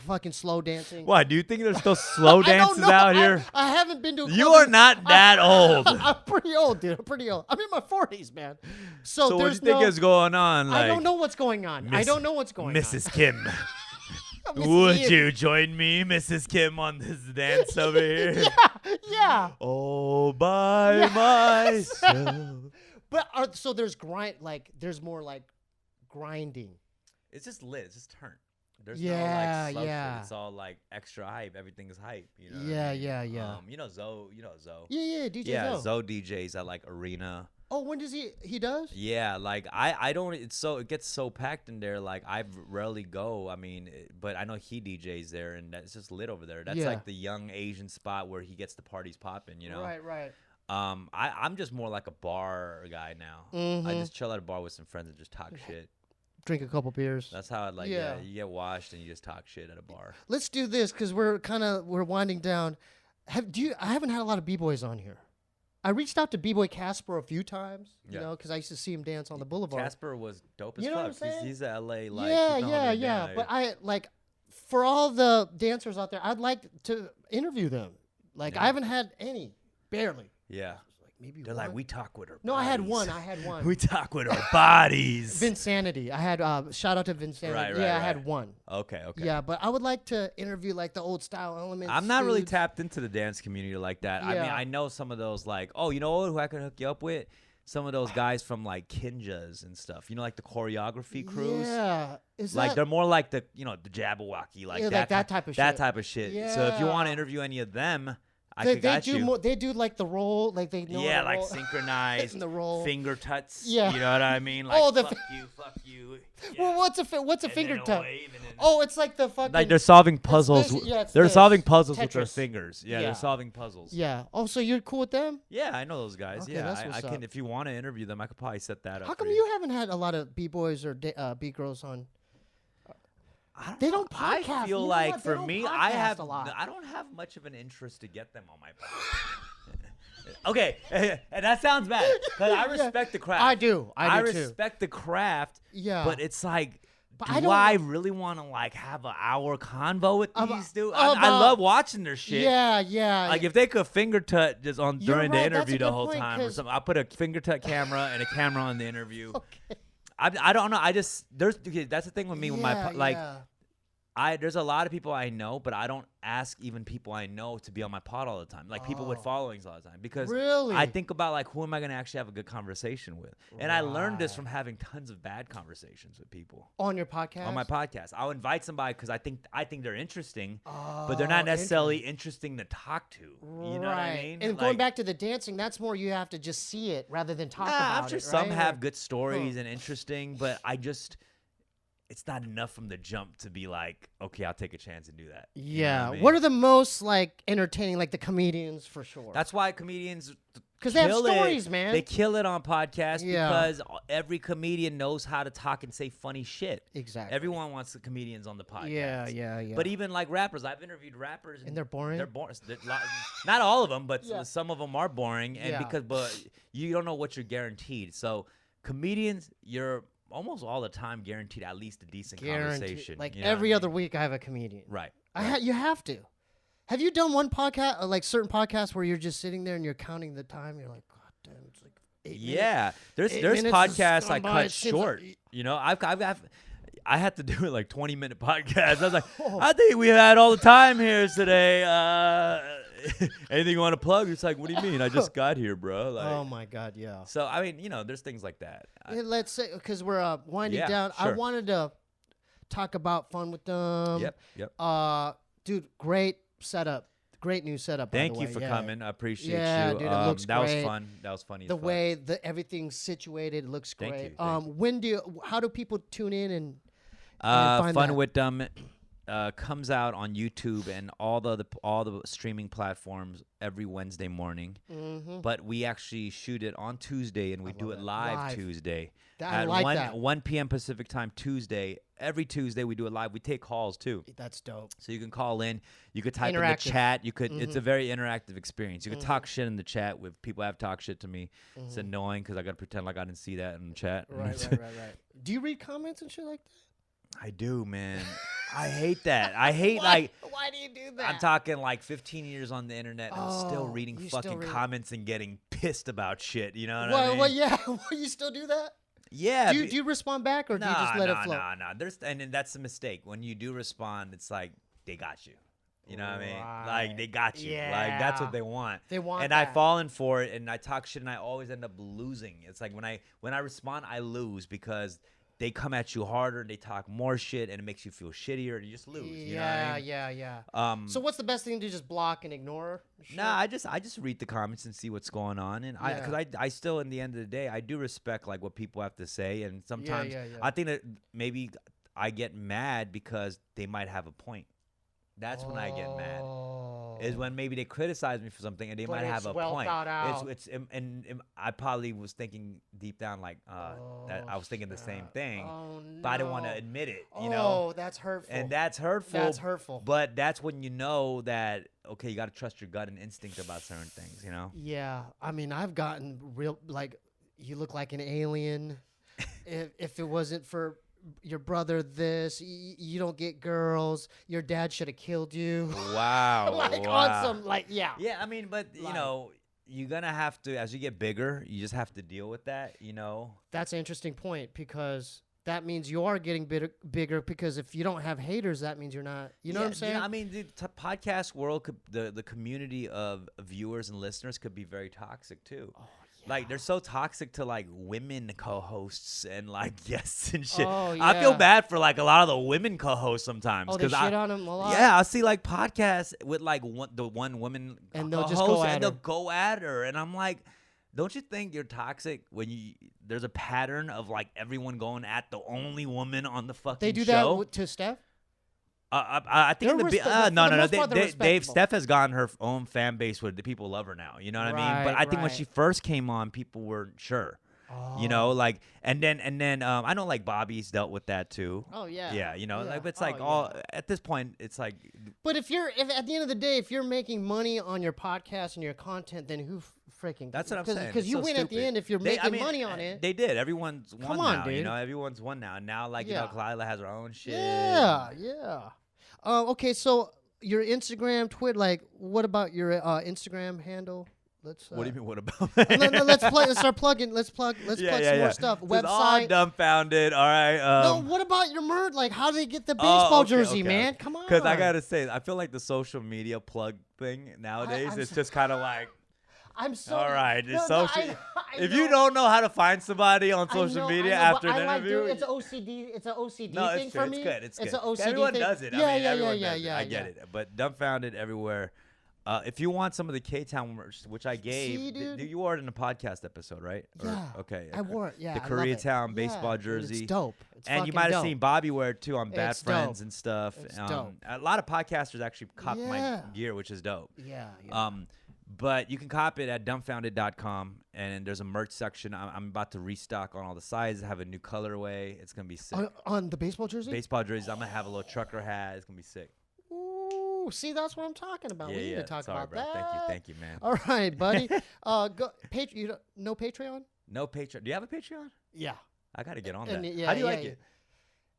fucking slow dancing. Why do you think there's still slow dances out here? I haven't been to. You are not that old. I'm pretty old, dude. I'm pretty old. I'm in my 40s, man. So what do you think is going on? I don't know what's going on. I don't know what's going Mrs. Kim. Would you join me, Mrs. Kim, on this dance over here? Yeah. All by myself. But so there's there's more like grinding. It's just lit. It's just turn. There's no like slow yeah. shit. It's all like extra hype. Everything is hype. You know. Yeah, what I mean? yeah. Zoe. You know Zoe. Yeah, DJ Yeah, Zoe. Zoe DJs at like Arena. Oh, when does he does? Yeah, like I don't. It gets so packed in there. Like I rarely go. I mean, but I know he DJs there, and it's just lit over there. That's like the young Asian spot where he gets the parties popping. You know. Right. I'm just more like a bar guy now. Mm-hmm. I just chill at a bar with some friends and just talk shit. Drink a couple beers. That's how I you get washed and you just talk shit at a bar. Let's do this because we're winding down. I haven't had a lot of b-boys on here. I reached out to b-boy Casper a few times, because I used to see him dance on the boulevard. Casper was dope as You know what I'm fuck. saying? He's a LA like yeah. But I like for all the dancers out there, I'd like to interview them. Like I haven't had any, barely. Yeah. Maybe they're one? like, we talk with our bodies. No, I had one. We talk with our bodies. Vinsanity. I had shout out to Vinsanity. Right, I had one. Okay. Yeah, but I would like to interview like the old style elements. I'm not really tapped into the dance community like that. Yeah. I mean, I know some of those like, you know who I can hook you up with? Some of those guys from like Kinjas and stuff. You know, like the choreography crews. Yeah. They're more like the Jabberwocky, like that type of shit. That type of shit. Yeah. So if you want to interview any of them, I got you. They do like the roll, like they know. Yeah, like synchronized the roll. finger tuts. Yeah. You know what I mean? Like fuck you. Yeah. Well, what's a finger tut? It's like the fucking. Like they're solving puzzles. They're solving puzzles with their Tetris. fingers. Yeah, they're solving puzzles. Yeah. Oh, so you're cool with them? Yeah, I know those guys. Okay, yeah, that's I what's can. up. If you want to interview them, I could probably set that up. How come you haven't had a lot of b-boys or b-girls on? They don't podcast. I feel like for me, I don't have much of an interest to get them on my podcast. Okay, and that sounds bad because I respect the craft. I do. I respect the craft. Yeah. But it's like, But do I really want to like have an hour convo with these dudes? I love watching their shit. Yeah. Like if they could finger tut just on during the interview the whole point, time or something, I'll put a finger tut camera and a camera on the interview. Okay. I don't know. That's the thing with me with there's a lot of people I know, but I don't ask even people I know to be on my pod all the time. Like people with followings all the time. Because I think about like who am I going to actually have a good conversation with? And I learned this from having tons of bad conversations with people. On your podcast? On my podcast. I'll invite somebody because I think they're interesting, but they're not necessarily interesting to talk to. You know what I mean? And going back to the dancing, that's more you have to just see it rather than talk about it. I'm sure some have good stories and interesting, but it's not enough from the jump to be like, okay, I'll take a chance and do that. Yeah. You know what I mean? What are the most like entertaining, like the comedians for sure? That's why comedians because they have stories, man. They kill it on podcasts because every comedian knows how to talk and say funny shit. Exactly. Everyone wants the comedians on the podcast. Yeah. But even like rappers, I've interviewed rappers and they're boring. They're boring. Not all of them, but some of them are boring. And but you don't know what you're guaranteed. So comedians, you're almost all the time guaranteed at least a decent conversation. Like every other week, I have a comedian. Right. You have to. Have you done one podcast, like certain podcasts, where you're just sitting there and you're counting the time? You're like, God damn, it's like 8 minutes. There's podcasts I cut short. You know, I had to do it like 20-minute podcasts. I was like, I think we had all the time here today. Anything you want to plug? It's like, what do you mean? I just got here, bro. Like, oh my God, yeah. So I mean, there's things like that. Let's say because we're winding down. Sure. I wanted to talk about Fun with Them. Yep. Dude, great setup. Great new setup. Thank you for coming. I appreciate you. Yeah, dude, it looks that great. was fun. That was funny. The way everything's situated looks great. Thank you. How do people tune in and find find Fun with Them comes out on YouTube and all the streaming platforms every Wednesday morning. Mm-hmm. But we actually shoot it on Tuesday, and we do it live Tuesday I at like 1 p.m. Pacific time Tuesday. Every Tuesday we do it live. We take calls too. That's dope. So you can call in. You could type in the chat. You could. It's a very interactive experience. You could talk shit in the chat with people have talked shit to me. It's annoying because I got to pretend like I didn't see that in the chat. Right. Do you read comments and shit like that? I do, man. I hate that. I hate like. Why do you do that? I'm talking like 15 years on the internet. And I'm still reading fucking comments and getting pissed about shit. You know what I mean? Well, yeah. You still do that? Yeah. Do you respond back or do you just let it flow? No. And that's a mistake. When you do respond, it's like they got you. You know what I mean? Like they got you. Yeah. Like that's what they want. They want and that. I've fallen for it and I talk shit and I always end up losing. It's like when I respond, I lose because they come at you harder and they talk more shit and it makes you feel shittier and you just lose. You know what I mean? Yeah. So what's the best thing to do? Just block and ignore? Nah, I just read the comments and see what's going on, and I still, in the end of the day, I do respect like what people have to say, and sometimes I think that maybe I get mad because they might have a point. That's when I get mad. Is when maybe they criticize me for something and they might have a point. Thought out. It's and I probably was thinking deep down like that I was thinking the same thing, but I didn't want to admit it. You know? Oh, that's hurtful. And that's hurtful. But But that's when you know that okay, you got to trust your gut and instinct about certain things. You know? yeah, I mean, I've gotten real like you look like an alien. if it wasn't for your brother you don't get girls, your dad should have killed you. Wow. On some yeah, I mean, but you know, you're gonna have to, as you get bigger, you just have to deal with that, you know. That's an interesting point because that means you are getting bigger because if you don't have haters, that means you're not, you know what I'm saying? I mean, the podcast world the community of viewers and listeners could be very toxic too. Like they're so toxic to like women co-hosts and like guests and shit. I feel bad for like a lot of the women co-hosts sometimes. They shit on them a lot. Yeah, I see like podcasts with like the one woman and they'll just go at her. They'll go at her, and I'm like, don't you think you're toxic when there's a pattern of like everyone going at the only woman on the fucking show? They do that to Steph. I think no. Steph has gotten her own fan base where the people love her now. You know what I mean? But I think when she first came on, people weren't sure. You know, like, and then I know like Bobby's dealt with that too. Oh yeah. Yeah, you know, like it's like at this point, it's like. But if at the end of the day, if you're making money on your podcast and your content, then who freaking? That's what I'm saying. Because you win at the end if you're making money on it. They did. Everyone's won Come on, now. Dude. You know, everyone's won now. And now, like you know, Kalila has her own shit. Yeah. Okay, so your Instagram, Twitter, like, what about your Instagram handle? Let's. What do you mean? What about? Let's start plugging. Let's plug some more stuff. Website. All Dumbfoundead. All right. No, what about your merch? Like, how do they get the baseball jersey, man? Come on. Because I gotta say, I feel like the social media plug thing nowadays is just kind of like. I'm so. All right, if you don't know how to find somebody on social media after an interview, it's OCD. It's an OCD thing for me. It's good. It's an OCD everyone thing. does it. Everyone does it. I get it. But Dumbfoundead everywhere. If you want some of the K-Town merch, which I gave, you wore it in a podcast episode, right? Yeah. Okay. I wore it. Yeah. The Koreatown baseball jersey. It's dope. And you might have seen Bobby wear it too on Bad Friends and stuff. It's dope. A lot of podcasters actually cop my gear, which is dope. Yeah. But you can cop it at dumbfoundead.com, and there's a merch section. I'm about to restock on all the sizes, have a new colorway. It's going to be sick. On the baseball jersey? Baseball jerseys. I'm going to have a little trucker hat. It's going to be sick. Ooh, see, that's what I'm talking about. We need to talk about bro. that. Thank you, man. All right, buddy. No Patreon? No Patreon. Do you have a Patreon? Yeah. I got to get on that. Yeah, how do you like it?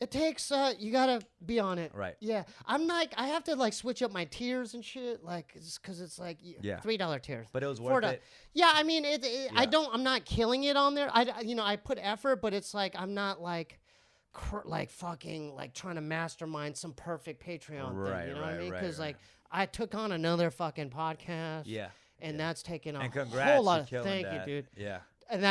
It takes you gotta be on it, right? Yeah, I'm like I have to like switch up my tiers and shit, like because it's like $3 tiers. But it was worth it. Yeah, I mean I'm not killing it on there. I put effort, but it's like I'm not like fucking like trying to mastermind some perfect Patreon thing. You know what I mean? Because like I took on another fucking podcast. Yeah. And that's taken a congrats, whole lot of thank you, dude. Yeah. And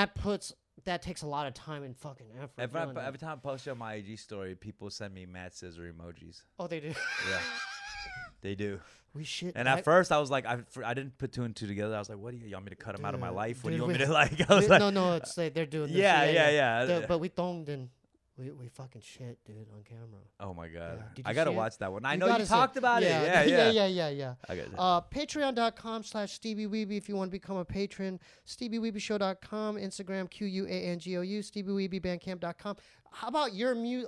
that takes a lot of time and fucking effort. Every time I post on my IG story, people send me mad scissor emojis. Oh, they do? Yeah. They do. We shit. And at first, I was like, I didn't put two and two together. I was like, what do you want me to cut them out of my life? What do you want me to like? No, it's like they're doing this. Yeah. But we don't. We fucking shit, dude, on camera. Oh my god, Yeah. Did I you gotta see it? watch that one. I You know you gotta see talked about it. Yeah. I got it. Patreon.com/Steebee Weebee if you want to become a patron. SteebeeWeebieShow.com, Instagram QUANGOU, SteebeeWeebieBandcamp.com. How about your you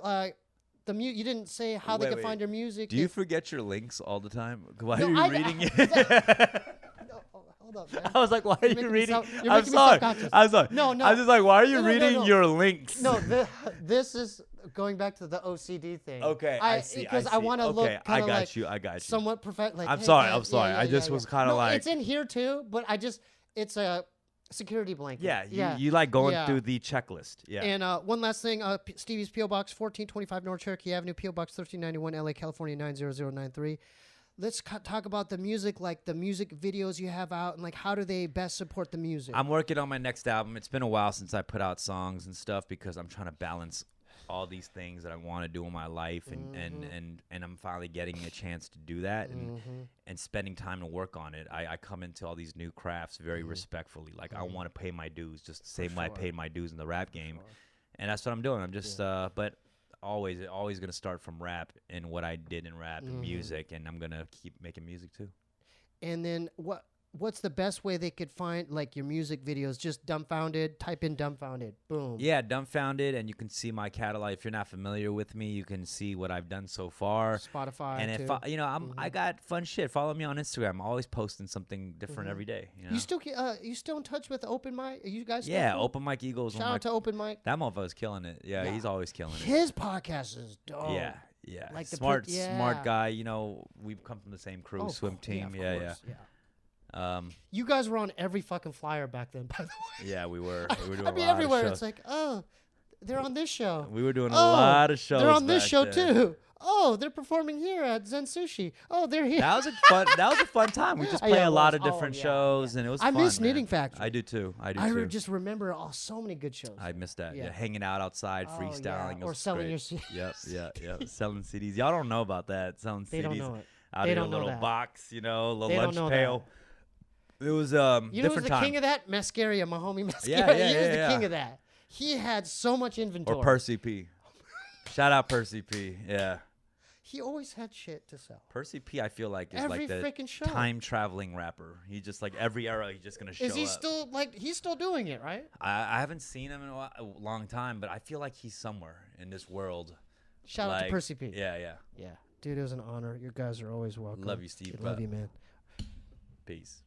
didn't say how they can find your music. Do you forget your links all the time? Why No, are you I- reading it? No, hold up, man. I was like, why are you making me reading? sound- you're I'm making me sorry. self-conscious. I'm sorry. No. I was just like, why are you No, reading your links? No, this is going back to the OCD thing. Okay, I see. Because I want to look I kind of got like you. I got you. somewhat professional. Like, I'm hey, sorry. guys, I'm sorry. yeah, I just yeah, was yeah. kind of No, like. it's in here too, but it's a security blanket. Yeah, you like going Yeah. through the checklist. Yeah. And one last thing, Stevie's P.O. Box 1425 North Cherokee Avenue, P.O. Box 1391, LA, California 90093. Let's talk about the music, like the music videos you have out, and like how do they best support the music? I'm working on my next album. It's been a while since I put out songs and stuff because I'm trying to balance all these things that I want to do in my life, and I'm finally getting a chance to do that and spending time to work on it. I come into all these new crafts very respectfully. Like I want to pay my dues just the same way I paid my dues in the rap game, and that's what I'm doing. I'm just but always gonna start from rap and what I did in rap and music, and I'm gonna keep making music too. And then what's the best way they could find like your music videos? Just Dumbfoundead, type in Dumbfoundead, boom. Yeah, Dumbfoundead, and you can see my catalog. If you're not familiar with me, you can see what I've done so far. Spotify, and if I got fun shit. Follow me on Instagram. I'm always posting something different every day. You know? You still in touch with Open Mic? Are you guys? Still Yeah, cool? Open Mic Eagles. Shout out to Open Mic. That motherfucker's killing it. Yeah, he's always killing it. His podcast is dope. Yeah. Like the smart yeah. guy. You know, we've come from the same crew, swim team. Of course, yeah. You guys were on every fucking flyer back then, by the way. Yeah, we were. We were doing I mean, a lot everywhere. of shows. It's like, oh, they're on this show. We were doing a lot of shows. They're on this back show then. too. Oh, they're performing here at Zen Sushi. Oh, they're here. That was a fun time. We just play a lot of different shows, and it was fun. I miss man. Knitting Factory. I do too. I just remember so many good shows. I miss that. Yeah, hanging out outside, freestyling. Or selling your CDs. Yep. Selling CDs. Y'all don't know about that. Selling CDs. They don't know it. Out They of don't a know little that. box, you know, little They don't lunch know pail. It was You know who's different the time. king of that? Mascaria, my homie Mascaria. Yeah, he was the king of that. He had so much inventory. Or Percy P. Shout out Percy P. Yeah. He always had shit to sell. Percy P, I feel like, is Every like the freaking show. time traveling rapper. He just like every era, he's just gonna show up. Is he still he's still doing it, right? I haven't seen him in a long time, but I feel like he's somewhere in this world. Shout out to Percy P. Yeah. Dude, it was an honor. You guys are always welcome. Love you, Steve. Love you, man. Peace.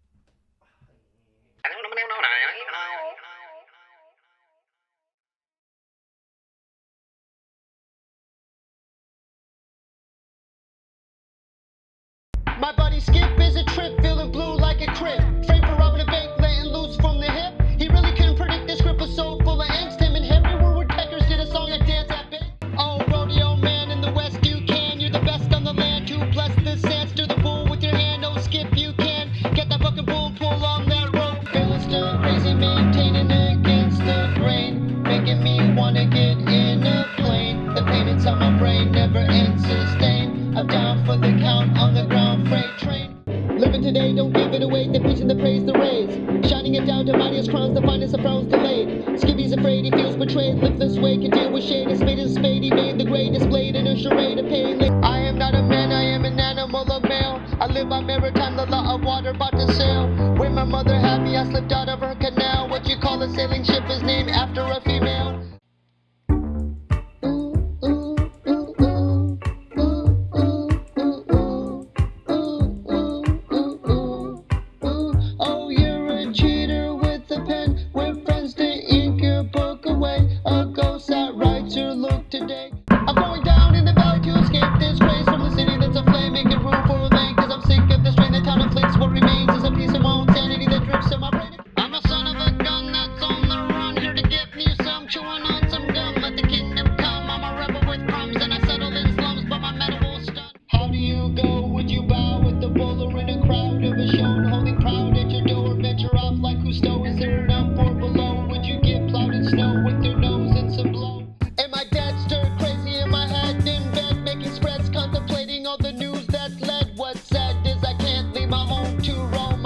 My buddy Skip is a trip, feeling blue like a crib. Framed for robbing a bank, letting loose from the hip. He really couldn't predict this script was so full of angst. Him and Henry were woodpeckers, did a song and dance at big. Oh, rodeo man in the West, you can. You're the best on the land. You bless the sand, stir the bull with your hand. Oh, Skip, you can. Get that fucking bull, pull on that rope. Feeling stir crazy, maintaining against the grain. Making me wanna get in a plane. The pain inside my brain never ends sustain. I'm down for the count on the ground freight train. Living today, don't give it away. They're preaching the praise, the raise. Shining it down to mightiest crowns, the finest of frowns delayed. Skibby's afraid, he feels betrayed. Live this way, can deal with shade. His fate is a spade, he made the grade displayed in a charade of pain. I am not a man, I am an animal, a male. I live by maritime, the law of water, about to sail. Where my mother had me, I slipped out of her canal. What you call a sailing ship is named after a female.